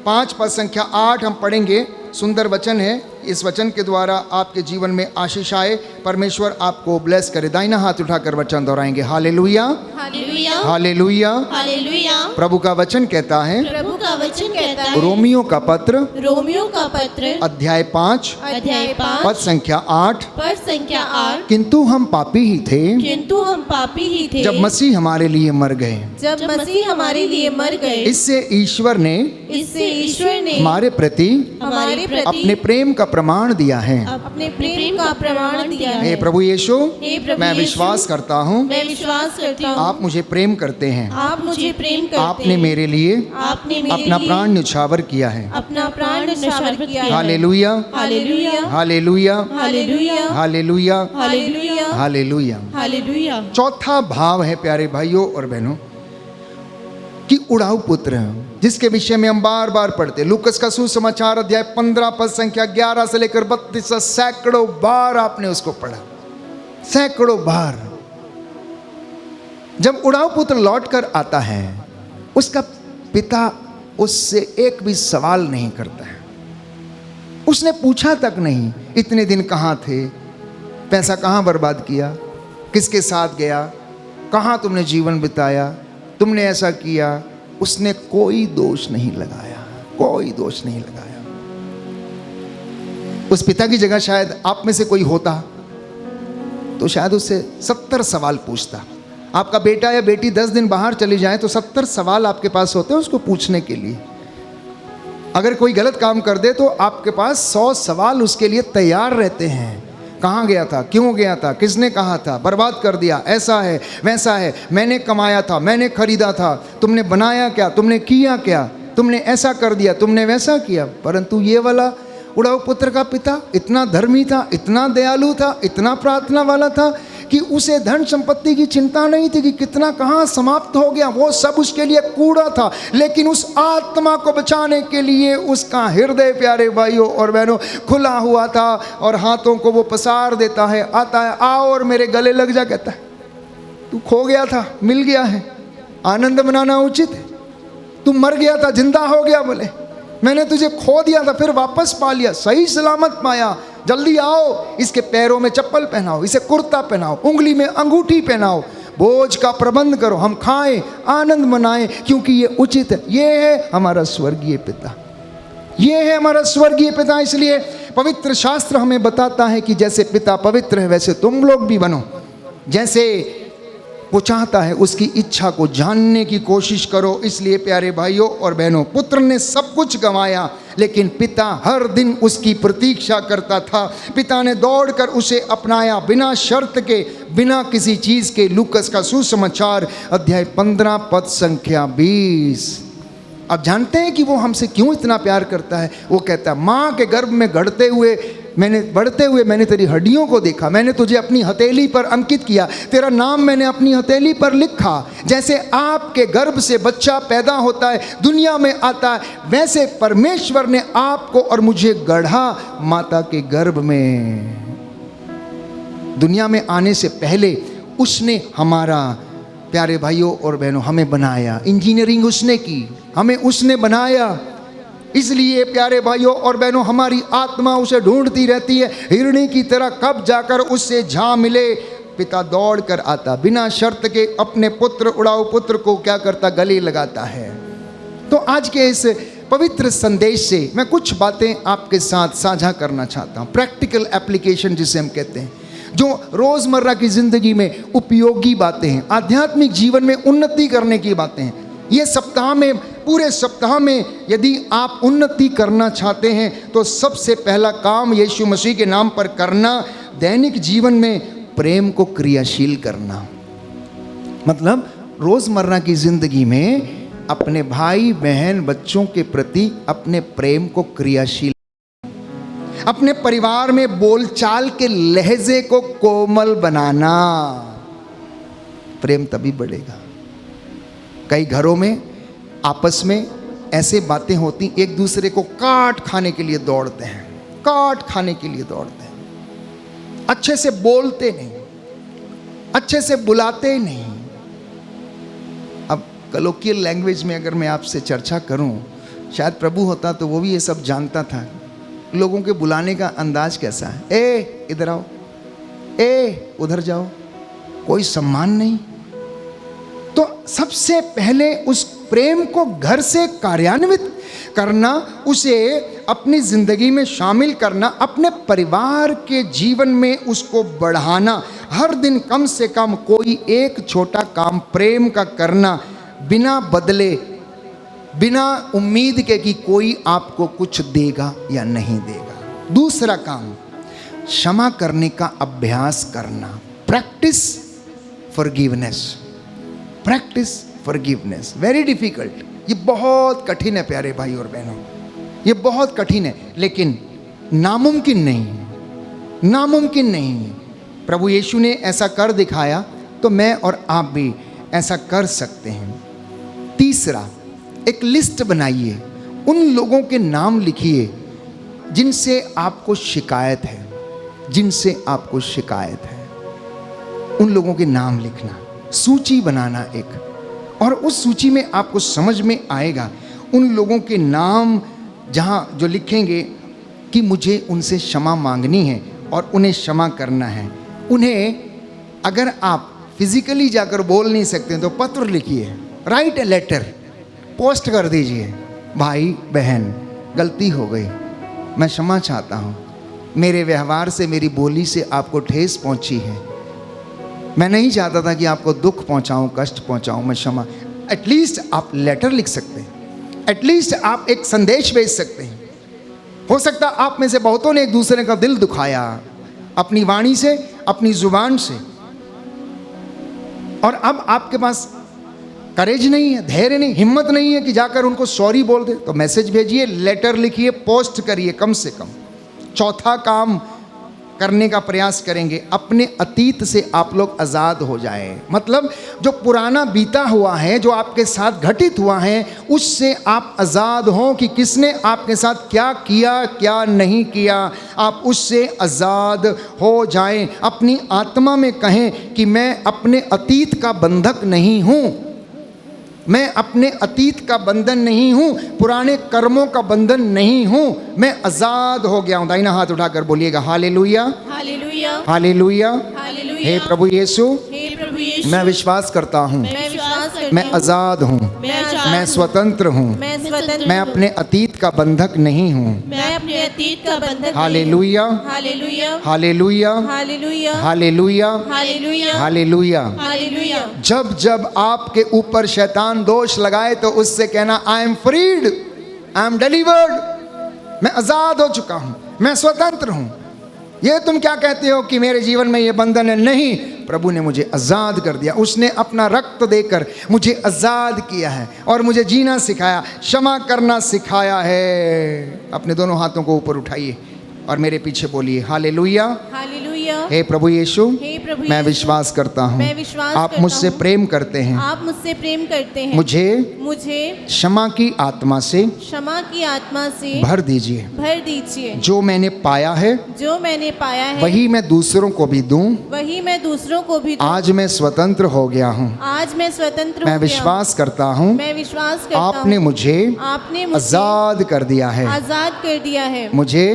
5 पद संख्या 8 हम पढ़ेंगे। सुंदर वचन है, इस वचन के द्वारा आपके जीवन में आशीष आए, परमेश्वर आपको ब्लेस करे। दाहिना हाथ उठाकर वचन दोहराएंगे, हालेलुया हालेलुया हालेलुया। हालेलुया। प्रभु का वचन कहता है, प्रभु का वचन कहता है, रोमियो का पत्र रोमियो का पत्र अध्याय 5 अध्याय 5 पद संख्या 8, पद संख्या 8, किंतु हम पापी ही थे किंतु हम पापी ही थे जब मसीह हमारे लिए मर गए। जब मसीह हमारे लिए मर गए, इससे ईश्वर ने हमारे प्रति अपने प्रेम का प्रमाण दिया है। अपने प्रेम का प्रमाण दिया है। हे प्रभु यीशु, हे प्रभु मैं यीशु, विश्वास करता हूँ मैं विश्वास करता हूँ आप मुझे प्रेम करते हैं, आप मुझे प्रेम करते आपने हैं, मेरे लिए आपने मेरे अपना लिए प्राण न्यौछावर किया है। अपना प्राण न्यौछावर किया है। Hallelujah hallelujah hallelujah hallelujah hallelujah hallelujah hallelujah. Hallelujah. चौथा भाव है प्यारे भाइयों और बहनों कि उड़ाऊ पुत्र, जिसके विषय में हम बार बार पढ़ते। लूकस का सुसमाचार अध्याय 15 पद संख्या 11 से लेकर 32 सैकड़ों बार आपने उसको पढ़ा, सैकड़ों बार। जब उड़ाऊ पुत्र लौट कर आता है, उसका पिता उससे एक भी सवाल नहीं करता है। उसने पूछा तक नहीं, इतने दिन कहाँ थे, पैसा कहाँ बर्बाद किया, किसके साथ गया, कहाँ तुमने जीवन बिताया, तुमने ऐसा किया। उसने कोई दोष नहीं लगाया, कोई दोष नहीं लगाया। उस पिता की जगह शायद आप में से कोई होता तो शायद उससे 70 सवाल पूछता। आपका बेटा या बेटी 10 दिन बाहर चली जाए तो 70 सवाल आपके पास होते हैं उसको पूछने के लिए। अगर कोई गलत काम कर दे तो आपके पास 100 सवाल उसके लिए तैयार रहते हैं। कहाँ गया था, क्यों गया था, किसने कहा था, बर्बाद कर दिया, ऐसा है वैसा है, मैंने कमाया था, मैंने खरीदा था, तुमने बनाया क्या, तुमने किया क्या, तुमने ऐसा कर दिया, तुमने वैसा किया। परंतु ये वाला उड़ाऊ पुत्र का पिता इतना धर्मी था, इतना दयालु था, इतना प्रार्थना वाला था कि उसे धन संपत्ति की चिंता नहीं थी कि कितना कहाँ समाप्त हो गया, वो सब उसके लिए कूड़ा था। लेकिन उस आत्मा को बचाने के लिए उसका हृदय, प्यारे भाइयों और बहनों, खुला हुआ था और हाथों को वो पसार देता है, आता है, आओ और मेरे गले लग जा, कहता है तू खो गया था, मिल गया है, आनंद मनाना उचित है। तू मर गया था, जिंदा हो गया, बोले मैंने तुझे खो दिया था, फिर वापस पा लिया, सही सलामत पाया, जल्दी आओ, इसके पैरों में चप्पल पहनाओ, इसे कुर्ता पहनाओ, उंगली में अंगूठी पहनाओ, बोझ का प्रबंध करो, हम खाएं, आनंद मनाएं, क्योंकि ये उचित है। ये है हमारा स्वर्गीय पिता, ये है हमारा स्वर्गीय पिता। इसलिए पवित्र शास्त्र हमें बताता है कि जैसे पिता पवित्र है वैसे तुम लोग भी बनो। जैसे वो चाहता है उसकी इच्छा को जानने की कोशिश करो। इसलिए प्यारे भाइयों और बहनों, पुत्र ने सब कुछ गंवाया, लेकिन पिता हर दिन उसकी प्रतीक्षा करता था। पिता ने दौड़कर उसे अपनाया बिना शर्त के, बिना किसी चीज़ के। लूकस का सुसमाचार अध्याय 15 पद संख्या 20। अब जानते हैं कि वो हमसे क्यों इतना प्यार करता है। वो कहता है माँ के गर्भ में बढ़ते हुए मैंने तेरी हड्डियों को देखा, मैंने तुझे अपनी हथेली पर अंकित किया, तेरा नाम मैंने अपनी हथेली पर लिखा। जैसे आपके गर्भ से बच्चा पैदा होता है, दुनिया में आता है, वैसे परमेश्वर ने आपको और मुझे गढ़ा माता के गर्भ में। दुनिया में आने से पहले उसने हमारा, प्यारे भाइयों और बहनों, हमें बनाया। इंजीनियरिंग उसने की, हमें उसने बनाया। इसलिए प्यारे भाइयों और बहनों, हमारी आत्मा उसे ढूंढती रहती है, हिरणी की तरह कब जाकर उससे जा मिले। पिता दौड़ कर आता, बिना शर्त के अपने पुत्र, उड़ाऊ पुत्र को क्या करता, गले लगाता है। तो आज के इस पवित्र संदेश से मैं कुछ बातें आपके साथ साझा करना चाहता हूँ। प्रैक्टिकल एप्लीकेशन जिसे हम कहते हैं, जो रोज़मर्रा की ज़िंदगी में उपयोगी बातें हैं, आध्यात्मिक जीवन में उन्नति करने की बातें हैं। ये सप्ताह में, पूरे सप्ताह में यदि आप उन्नति करना चाहते हैं तो सबसे पहला काम यीशु मसीह के नाम पर करना, दैनिक जीवन में प्रेम को क्रियाशील करना। मतलब रोज़मर्रा की ज़िंदगी में अपने भाई बहन बच्चों के प्रति अपने प्रेम को क्रियाशील, अपने परिवार में बोलचाल के लहजे को कोमल बनाना। प्रेम तभी बढ़ेगा। कई घरों में आपस में ऐसे बातें होती, एक दूसरे को काट खाने के लिए दौड़ते हैं, काट खाने के लिए दौड़ते हैं, अच्छे से बोलते नहीं, अच्छे से बुलाते नहीं। अब कलोकियल लैंग्वेज में अगर मैं आपसे चर्चा करूं, शायद प्रभु होता तो वो भी ये सब जानता था। लोगों के बुलाने का अंदाज कैसा है, ए इधर आओ, ए उधर जाओ, कोई सम्मान नहीं। तो सबसे पहले उस प्रेम को घर से कार्यान्वित करना, उसे अपनी ज़िंदगी में शामिल करना, अपने परिवार के जीवन में उसको बढ़ाना। हर दिन कम से कम कोई एक छोटा काम प्रेम का करना, बिना बदले, बिना उम्मीद के कि कोई आपको कुछ देगा या नहीं देगा। दूसरा काम, क्षमा करने का अभ्यास करना। Practice forgiveness, practice forgiveness. Very difficult, ये बहुत कठिन है प्यारे भाई और बहनों, ये बहुत कठिन है, लेकिन नामुमकिन नहीं, नामुमकिन नहीं। प्रभु यीशु ने ऐसा कर दिखाया, तो मैं और आप भी ऐसा कर सकते हैं। तीसरा, एक लिस्ट बनाइए, उन लोगों के नाम लिखिए जिनसे आपको शिकायत है, जिनसे आपको शिकायत है। उन लोगों के नाम लिखना, सूची बनाना एक, और उस सूची में आपको समझ में आएगा उन लोगों के नाम जहाँ जो लिखेंगे कि मुझे उनसे क्षमा मांगनी है और उन्हें क्षमा करना है। उन्हें अगर आप फिजिकली जाकर बोल नहीं सकते तो पत्र लिखिए, राइट ए लेटर, पोस्ट कर दीजिए, भाई बहन गलती हो गई, मैं क्षमा चाहता हूँ, मेरे व्यवहार से, मेरी बोली से आपको ठेस पहुँची है, मैं नहीं चाहता था कि आपको दुख पहुंचाऊं, कष्ट पहुंचाऊं, मैं क्षमा। एटलीस्ट आप लेटर लिख सकते हैं, एटलीस्ट आप एक संदेश भेज सकते हैं। हो सकता है आप में से बहुतों ने एक दूसरे का दिल दुखाया, अपनी वाणी से, अपनी जुबान से। और अब आपके पास करेज नहीं है, धैर्य नहीं, हिम्मत नहीं है कि जाकर उनको सॉरी बोल दे, तो मैसेज भेजिए, लेटर लिखिए, पोस्ट करिए। कम से कम चौथा काम करने का प्रयास करेंगे, अपने अतीत से आप लोग आज़ाद हो जाएं। मतलब जो पुराना बीता हुआ है, जो आपके साथ घटित हुआ है, उससे आप आज़ाद हों कि किसने आपके साथ क्या किया, क्या नहीं किया। आप उससे आज़ाद हो जाएं। अपनी आत्मा में कहें कि मैं अपने अतीत का बंधक नहीं हूँ, मैं अपने अतीत का बंधन नहीं हूँ, पुराने कर्मों का बंधन नहीं हूँ, मैं आज़ाद हो गया हूँ। दाहिना हाथ उठाकर बोलिएगा हालेलुया, हालेलुया, हालेलुया। हालेलुया। हे प्रभु यीशु, हे प्रभु यीशु, मैं विश्वास करता हूँ, मैं विश्वास करता मैं हूँ, आज़ाद हूँ, मैं आज़ाद मैं हूँ, स्वतंत्र हूँ, मैं स्वतंत्र मैं हूँ, अपने अतीत का बंधक नहीं हूँ। मैं अपने अतीत का बंधक hallelujah, hallelujah, hallelujah, hallelujah, hallelujah, hallelujah, hallelujah. Hallelujah. जब जब आपके ऊपर शैतान दोष लगाए तो उससे कहना I am freed, I am delivered, मैं आज़ाद हो चुका हूँ, मैं स्वतंत्र हूँ। ये तुम क्या कहते हो कि मेरे जीवन में ये बंधन है? नहीं, प्रभु ने मुझे आज़ाद कर दिया। उसने अपना रक्त देकर मुझे आज़ाद किया है और मुझे जीना सिखाया, क्षमा करना सिखाया है। अपने दोनों हाथों को ऊपर उठाइए और मेरे पीछे बोलिए हालेलुया। हालेलुया। हे प्रभु यीशु, हे प्रभु मैं यीशु, विश्वास करता हूँ मैं विश्वास आप करता मुझसे हूँ, प्रेम करते हैं। आप मुझसे प्रेम करते हैं, मुझे क्षमा की आत्मा से क्षमा की आत्मा से भर दीजिए। भर दीजिए। जो मैंने पाया है जो मैंने पाया है वही मैं दूसरों को भी दूं। वही मैं दूसरों को भी दूं। आज मैं स्वतंत्र हो गया हूँ। आज मैं स्वतंत्र मैं हो गया विश्वास करता हूँ मैं विश्वास करता आपने हूँ, मुझे आपने मुझे आज़ाद कर दिया है। आजाद कर दिया है। मुझे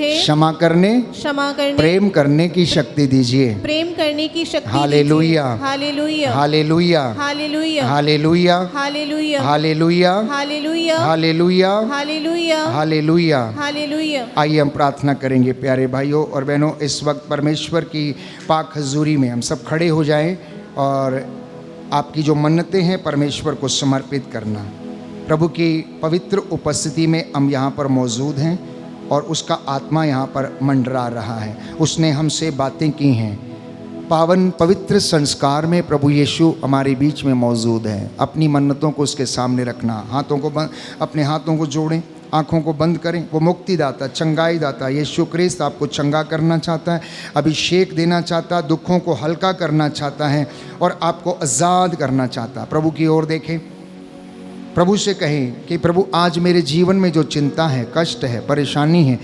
क्षमा करने, क्षमा करने, प्रेम करने की शक्ति दीजिए। प्रेम करने की शक्ति हालेलुया, दीजिए। Hallelujah, hallelujah, hallelujah, hallelujah, hallelujah, hallelujah, hallelujah, hallelujah, hallelujah, hallelujah. Hallelujah. आइए हम प्रार्थना करेंगे। प्यारे भाइयों और बहनों, इस वक्त परमेश्वर की पाक हजूरी में हम सब खड़े हो जाएं और आपकी जो मन्नतें हैं परमेश्वर को समर्पित करना। प्रभु की पवित्र उपस्थिति में हम यहाँ पर मौजूद हैं और उसका आत्मा यहाँ पर मंडरा रहा है। उसने हमसे बातें की हैं। पावन पवित्र संस्कार में प्रभु यीशु हमारे बीच में मौजूद है। अपनी मन्नतों को उसके सामने रखना। अपने हाथों को जोड़ें, आँखों को बंद करें। वो मुक्तिदाता, चंगाई दाता यीशु क्रिस्त आपको चंगा करना चाहता है, अभिषेक देना चाहता है, दुखों को हल्का करना चाहता है और आपको आज़ाद करना चाहता है। प्रभु की ओर देखें, प्रभु से कहें कि प्रभु आज मेरे जीवन में जो चिंता है, कष्ट है, परेशानी है,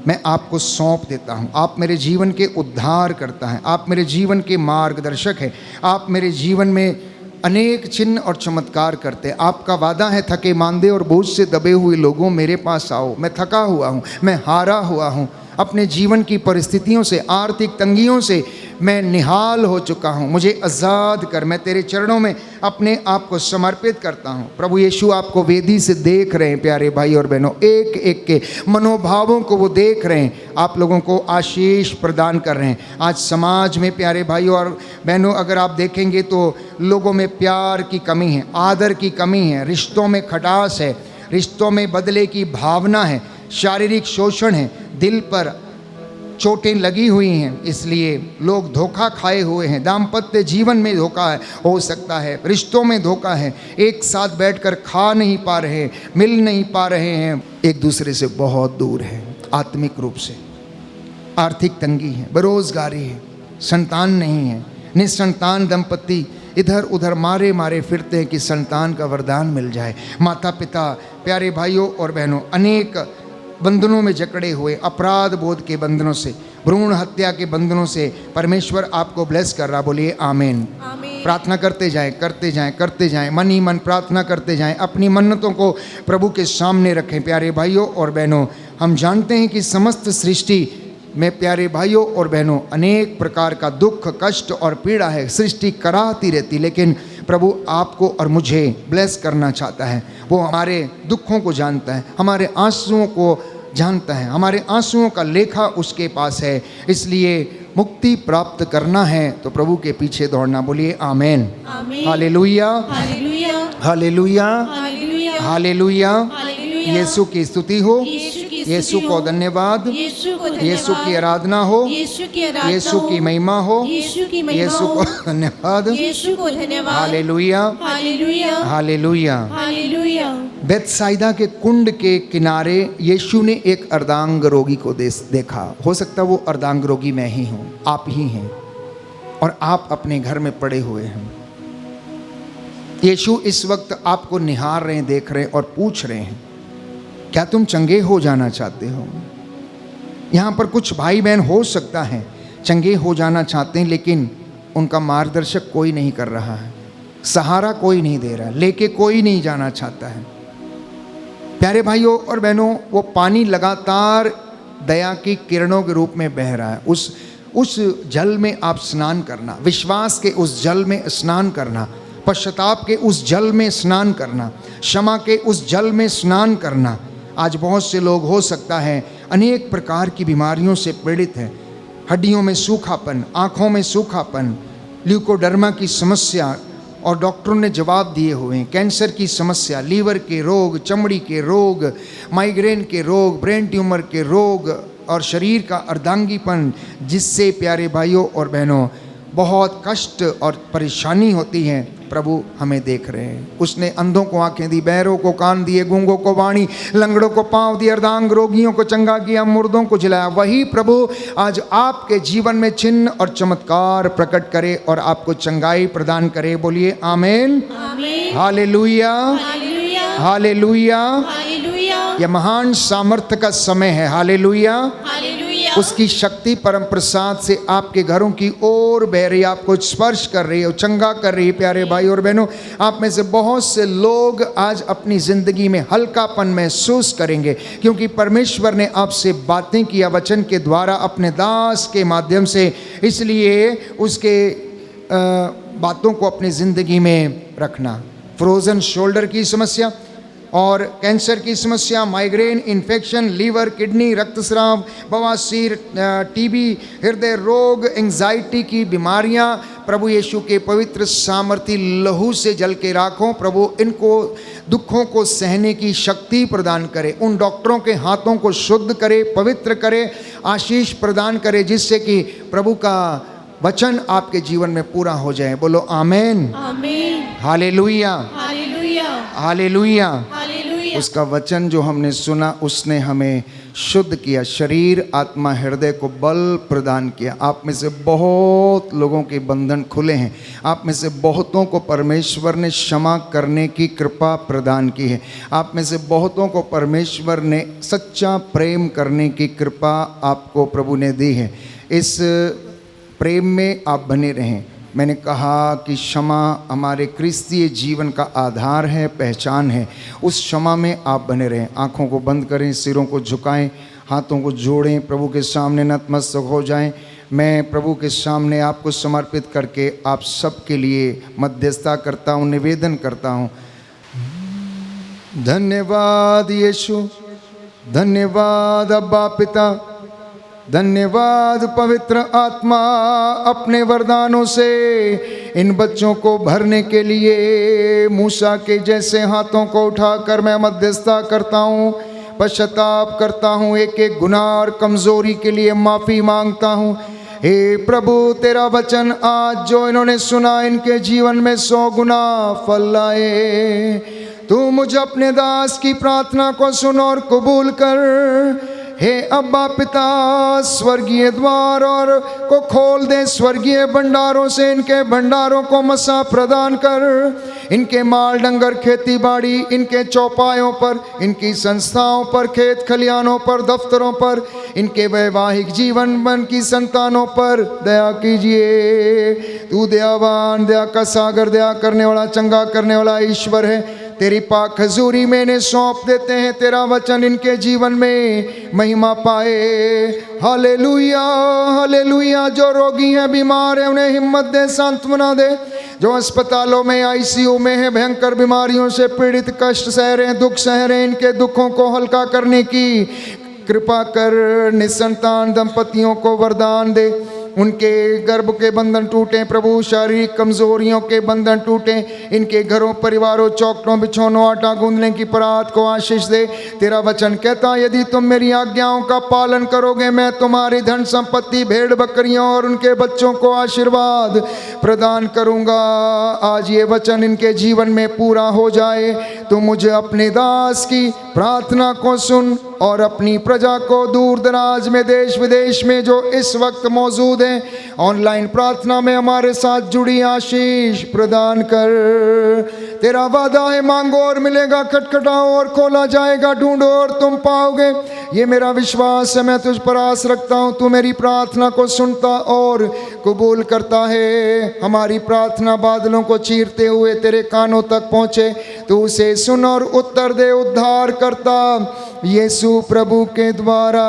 मैं आपको सौंप देता हूँ। आप मेरे जीवन के उद्धार करता है, आप मेरे जीवन के मार्गदर्शक हैं, आप मेरे जीवन में अनेक चिन्ह और चमत्कार करते हैं। आपका वादा है थके मांदे और बोझ से दबे हुए लोगों मेरे पास आओ। मैं थका हुआ हूँ, मैं हारा हुआ हूँ, अपने जीवन की परिस्थितियों से, आर्थिक तंगियों से मैं निहाल हो चुका हूँ। मुझे आज़ाद कर। मैं तेरे चरणों में अपने आप को समर्पित करता हूँ। प्रभु यीशु आपको वेदी से देख रहे हैं। प्यारे भाई और बहनों, एक एक के मनोभावों को वो देख रहे हैं। आप लोगों को आशीष प्रदान कर रहे हैं। आज समाज में प्यारे भाइयों और बहनों अगर आप देखेंगे तो लोगों में प्यार की कमी है, आदर की कमी है, रिश्तों में खटास है, रिश्तों में बदले की भावना है, शारीरिक शोषण है, दिल पर चोटें लगी हुई हैं, इसलिए लोग धोखा खाए हुए हैं। दाम्पत्य जीवन में धोखा है, हो सकता है रिश्तों में धोखा है, एक साथ बैठकर खा नहीं पा रहे, मिल नहीं पा रहे हैं, एक दूसरे से बहुत दूर है, आत्मिक रूप से आर्थिक तंगी है, बेरोजगारी है, संतान नहीं है, निसंतान दंपति इधर उधर मारे मारे फिरते हैं कि संतान का वरदान मिल जाए। माता पिता, प्यारे भाइयों और बहनों, अनेक बंधनों में जकड़े हुए, अपराध बोध के बंधनों से, भ्रूण हत्या के बंधनों से परमेश्वर आपको ब्लेस कर रहा। बोलिए आमीन। प्रार्थना करते जाएं, करते जाएं, करते जाएं, मन ही मन प्रार्थना करते जाएं। अपनी मन्नतों को प्रभु के सामने रखें। प्यारे भाइयों और बहनों, हम जानते हैं कि समस्त सृष्टि में प्यारे भाइयों और बहनों अनेक प्रकार का दुख, कष्ट और पीड़ा है। सृष्टि कराहती रहती, लेकिन प्रभु आपको और मुझे ब्लेस करना चाहता है। वो हमारे दुखों को जानता है, हमारे आंसुओं को जानता है, हमारे आंसुओं का लेखा उसके पास है। इसलिए मुक्ति प्राप्त करना है तो प्रभु के पीछे दौड़ना। बोलिए आमीन। Hallelujah, hallelujah, hallelujah. यीशु की स्तुति हो, यीशु को धन्यवाद, यीशु को धन्यवाद, यीशु की आराधना हो, यीशु की आराधना यीशु की हो, महिमा हो, यीशु की महिमा यीशु हो, को धन्यवाद। यीशु को धन्यवाद। Hallelujah, hallelujah, hallelujah. हालेलुया। बेथसाइदा के कुंड के किनारे यीशु ने एक अर्धांग रोगी को देखा। हो सकता वो अर्धांग रोगी मैं ही हूँ, आप ही हैं, और आप अपने घर में पड़े हुए हैं। यीशु इस वक्त आपको निहार रहे हैं, देख रहे हैं और पूछ रहे हैं, क्या तुम चंगे हो जाना चाहते हो? यहाँ पर कुछ भाई बहन हो सकता है चंगे हो जाना चाहते हैं, लेकिन उनका मार्गदर्शक कोई नहीं कर रहा है, सहारा कोई नहीं दे रहा, लेके कोई नहीं जाना चाहता है। प्यारे भाइयों और बहनों, वो पानी लगातार दया की किरणों के रूप में बह रहा है। उस जल में आप स्नान करना, विश्वास के उस जल में स्नान करना, पश्चाताप के उस जल में स्नान करना, क्षमा के उस जल में स्नान करना। आज बहुत से लोग हो सकता है अनेक प्रकार की बीमारियों से पीड़ित हैं, हड्डियों में सूखापन, आँखों में सूखापन, ल्यूकोडर्मा की समस्या, और डॉक्टरों ने जवाब दिए हुए हैं, कैंसर की समस्या, लीवर के रोग, चमड़ी के रोग, माइग्रेन के रोग, ब्रेन ट्यूमर के रोग और शरीर का अर्धांगीपन, जिससे प्यारे भाइयों और बहनों बहुत कष्ट और परेशानी होती है। प्रभु हमें देख रहे हैं। उसने अंधों को आंखें दी, बहरों को कान दिए, गूंगों को वाणी, लंगड़ों को पांव दिए, अर्धांग रोगियों को चंगा किया, मुर्दों को जिलाया। वही प्रभु आज आपके जीवन में चिन्ह और चमत्कार प्रकट करे और आपको चंगाई प्रदान करे। बोलिए आमीन, आमीन, हालेलुया, हालेलुया, हालेलुया। हालेलुया, यह महान सामर्थ्य का समय है। हालेलुया। हालेलुया। उसकी शक्ति परम प्रसाद से आपके घरों की ओर बह रही है, आपको स्पर्श कर रही है, चंगा कर रही है। प्यारे भाई और बहनों, आप में से बहुत से लोग आज अपनी जिंदगी में हल्कापन महसूस करेंगे, क्योंकि परमेश्वर ने आपसे बातें किया वचन के द्वारा अपने दास के माध्यम से। इसलिए उसके बातों को अपनी जिंदगी में रखना। फ्रोजन शोल्डर की समस्या और कैंसर की समस्या, माइग्रेन, इन्फेक्शन, लीवर, किडनी, रक्तस्राव, बवासीर, टीबी, हृदय रोग, एंजाइटी की बीमारियां, प्रभु यीशु के पवित्र सामर्थी लहू से जल के राखो। प्रभु इनको दुखों को सहने की शक्ति प्रदान करे, उन डॉक्टरों के हाथों को शुद्ध करे, पवित्र करे, आशीष प्रदान करे, जिससे कि प्रभु का वचन आपके जीवन में पूरा हो जाए। बोलो आमीन, आमीन, हालेलुया, हालेलुया, हालेलुया। हालेलुया। उसका वचन जो हमने सुना, उसने हमें शुद्ध किया, शरीर, आत्मा, हृदय को बल प्रदान किया। आप में से बहुत लोगों के बंधन खुले हैं। आप में से बहुतों को परमेश्वर ने क्षमा करने की कृपा प्रदान की है। आप में से बहुतों को परमेश्वर ने सच्चा प्रेम करने की कृपा आपको प्रभु ने दी है। इस प्रेम में आप बने रहें। मैंने कहा कि क्षमा हमारे क्रिस्तीय जीवन का आधार है, पहचान है। उस क्षमा में आप बने रहें। आँखों को बंद करें, सिरों को झुकाएं, हाथों को जोड़ें, प्रभु के सामने नतमस्तक हो जाएं। मैं प्रभु के सामने आपको समर्पित करके आप सबके लिए मध्यस्थता करता हूँ, निवेदन करता हूँ। धन्यवाद यीशु, धन्यवाद अब्बा पिता, धन्यवाद पवित्र आत्मा, अपने वरदानों से इन बच्चों को भरने के लिए मूसा के जैसे हाथों को उठाकर मैं मध्यस्थता करता हूँ, पश्चाताप करता हूँ, एक एक गुनाह और कमजोरी के लिए माफ़ी मांगता हूँ। हे प्रभु, तेरा वचन आज जो इन्होंने सुना, इनके जीवन में 100 गुना फल लाए। तू मुझे अपने दास की प्रार्थना को सुन और कबूल कर। हे अब्बा पिता, स्वर्गीय द्वार और को खोल दे, स्वर्गीय भंडारों से इनके भंडारों को मसा प्रदान कर। इनके माल डंगर, खेती बाड़ी, इनके चौपायों पर, इनकी संस्थाओं पर, खेत खलियानों पर, दफ्तरों पर, इनके वैवाहिक जीवन मन की संतानों पर दया कीजिए। तू दयावान, दया का सागर, दया करने वाला, चंगा करने वाला ईश्वर है। तेरी पाक हजूरी में इन्हें सौंप देते हैं। तेरा वचन इनके जीवन में महिमा पाए। Hallelujah, hallelujah. जो रोगी हैं, बीमार हैं, उन्हें हिम्मत दे, सांत्वना दे। जो अस्पतालों में, आईसीयू में हैं, भयंकर बीमारियों से पीड़ित, कष्ट सह रहे हैं, दुख सह रहे हैं, इनके दुखों को हल्का करने की कृपा कर। निसंतान दंपतियों को वरदान दे। उनके गर्भ के बंधन टूटे प्रभु, शारीरिक कमजोरियों के बंधन टूटे, इनके घरों परिवारों चौकटों बिछौनों आटा गूंदने की परात को आशीष दे। तेरा वचन कहता है यदि तुम मेरी आज्ञाओं का पालन करोगे मैं तुम्हारी धन संपत्ति भेड़ बकरियों और उनके बच्चों को आशीर्वाद प्रदान करूंगा। आज ये वचन इनके जीवन में पूरा हो जाए। तू मुझे अपने दास की प्रार्थना को सुन और अपनी प्रजा को दूर दराज में देश विदेश में जो इस वक्त मौजूद हैं ऑनलाइन प्रार्थना में हमारे साथ जुड़ी आशीष प्रदान कर। तेरा वादा है मांगो और मिलेगा, खटखटाओ और खोला जाएगा, ढूंढो और तुम पाओगे। ये मेरा विश्वास है, मैं तुझ पर आस रखता हूँ। तू मेरी प्रार्थना को सुनता और कबूल करता है। हमारी प्रार्थना बादलों को चीरते हुए तेरे कानों तक पहुँचे। तू उसे सुन और उत्तर दे। उद्धार करता यीशु प्रभु के द्वारा,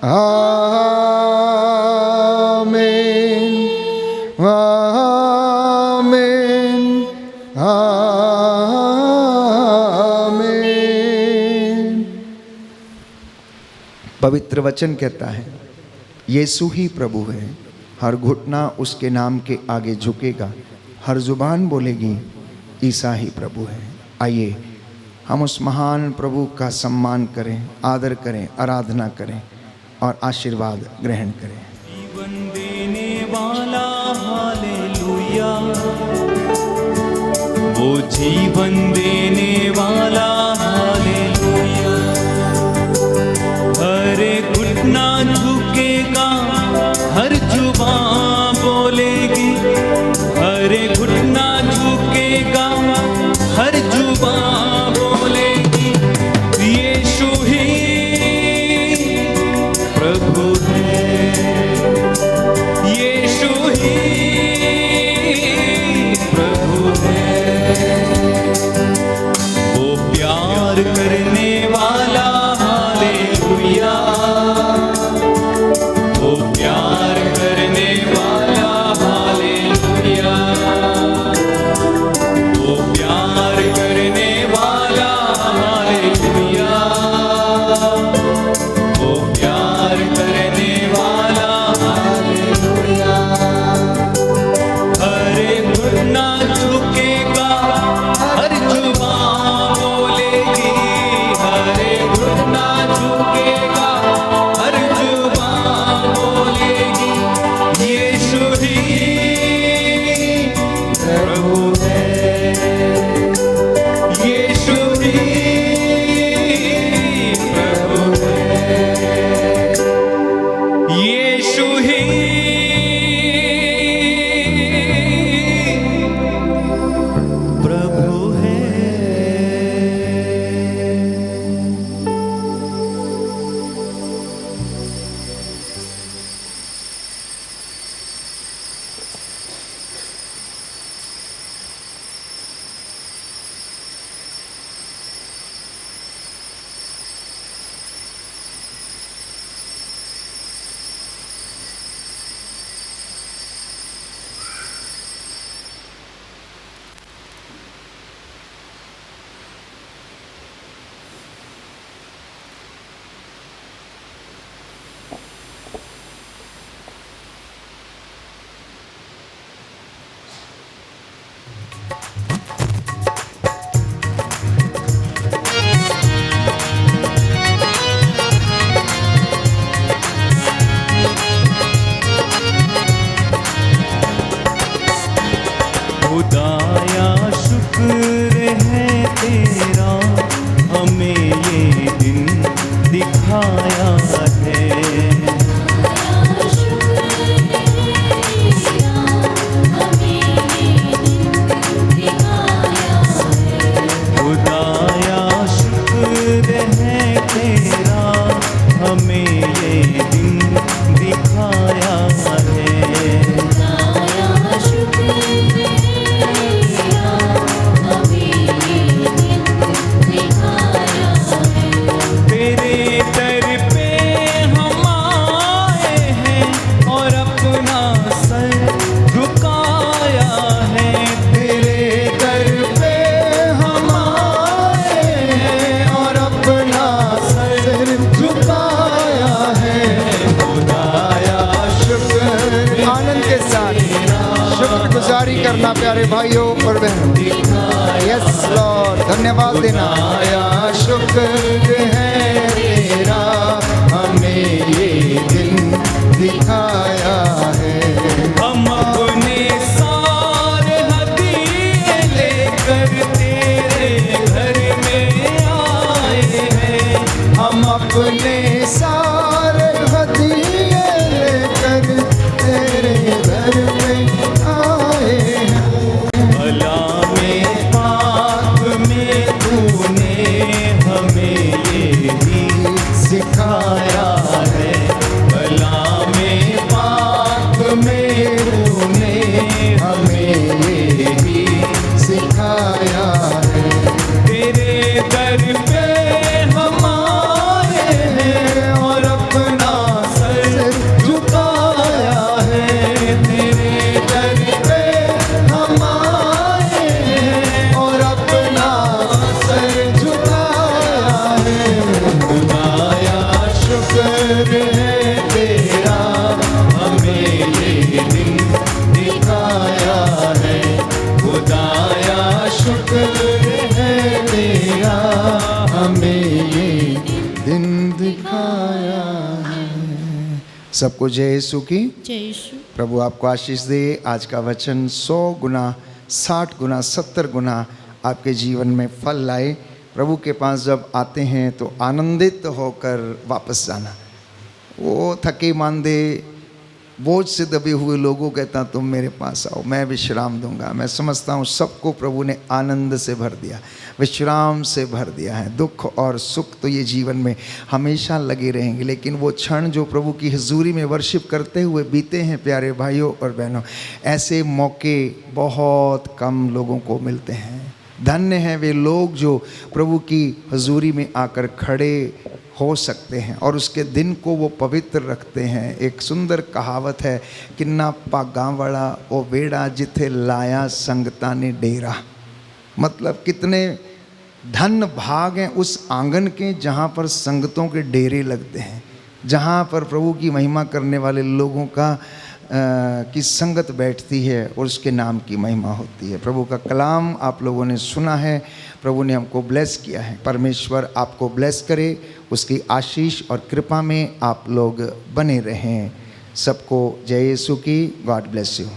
आमीन आमीन आमीन। पवित्र वचन कहता है यीशु ही प्रभु है, हर घुटना उसके नाम के आगे झुकेगा, हर जुबान बोलेगी ईसा ही प्रभु है। आइए हम उस महान प्रभु का सम्मान करें, आदर करें, आराधना करें और आशीर्वाद ग्रहण करें। जीवन देने वाला हालेलुया, वो जीवन देने वाला हालेलुया। हर घुटना झुकेगा, हर जुबान बोलेगी, हर घुटना झुकेगा, हर जुबान बोलेगी यीशु ही प्रभु है, यीशु ही प्रभु है। वो प्यार करने वाला हालेलुया, वो प्यार करने वाला हालेलुया, वो प्यार करने वाला हालेलुया, वो प्यार करने वाला हालेलुया। हर घुटना झुकेगा, हर जुबान बोलेगी, हर घुटना झुकेगा, हर जुबान बोलेगी यीशु ही प्रभु है, यीशु ही प्रभु है, यीशु ही प्रभु है। खुदाया शुक्र है तेरा, हमें ये दिन दिखाया है। खुदाया शुक्र है तेरा, हमें ये दिन दिखाया है। तेरे दर पे हम आए हैं और अपना सर झुकाया है। तेरे दर पे हम आए हैं और अपना सर झुकाया प्यारे भाइयों और बहनों। यस लॉर्ड, धन्यवाद देना। आया शुक्र है तेरा, हमें ये दिन दिखाया है। हम अपने सारे हदिये लेकर तेरे घर में आए हैं। हम अपने सारे हदिये लेकर तेरे घर में आए हैं। भला में पाक में तूने हमें ये भी सिखाया है। भला में पाक में तूने हमें ये भी सिखाया है। तेरे दर पे हम आए हैं और अपना सर झुकाया है। तेरे दर पे हम आए हैं और अपना सर झुकाया है। खुदाया शुक्र है तेरा, हमें ये दिन दिखाया है। खुदाया शुक्र है तेरा, हमें ये दिन दिखाया है। सबको जय यीशु की। जय यीशु। प्रभु आपको आशीष दे। आज का वचन 100 गुना, 60 गुना, 70 गुना आपके जीवन में फल लाए। प्रभु के पास जब आते हैं तो आनंदित होकर वापस जाना। वो थके मांदे, बोझ से दबे हुए लोगों कहता तुम मेरे पास आओ, मैं विश्राम दूंगा। मैं समझता हूँ सबको प्रभु ने आनंद से भर दिया, विश्राम से भर दिया है। दुख और सुख तो ये जीवन में हमेशा लगे रहेंगे, लेकिन वो क्षण जो प्रभु की हजूरी में वर्शिप करते हुए बीते हैं प्यारे भाइयों और बहनों, ऐसे मौके बहुत कम लोगों को मिलते हैं। धन्य हैं वे लोग जो प्रभु की हजूरी में आकर खड़े हो सकते हैं और उसके दिन को वो पवित्र रखते हैं। एक सुंदर कहावत है, किन्ना पागा वाला ओ वेड़ा जिथे लाया संगता ने डेरा। मतलब कितने धन भाग हैं उस आंगन के जहाँ पर संगतों के डेरे लगते हैं, जहाँ पर प्रभु की महिमा करने वाले लोगों का की संगत बैठती है और उसके नाम की महिमा होती है। प्रभु का कलाम आप लोगों ने सुना है, प्रभु ने हमको ब्लेस किया है। परमेश्वर आपको ब्लेस करे, उसकी आशीष और कृपा में आप लोग बने रहें। सबको जय यीशु की। God bless you.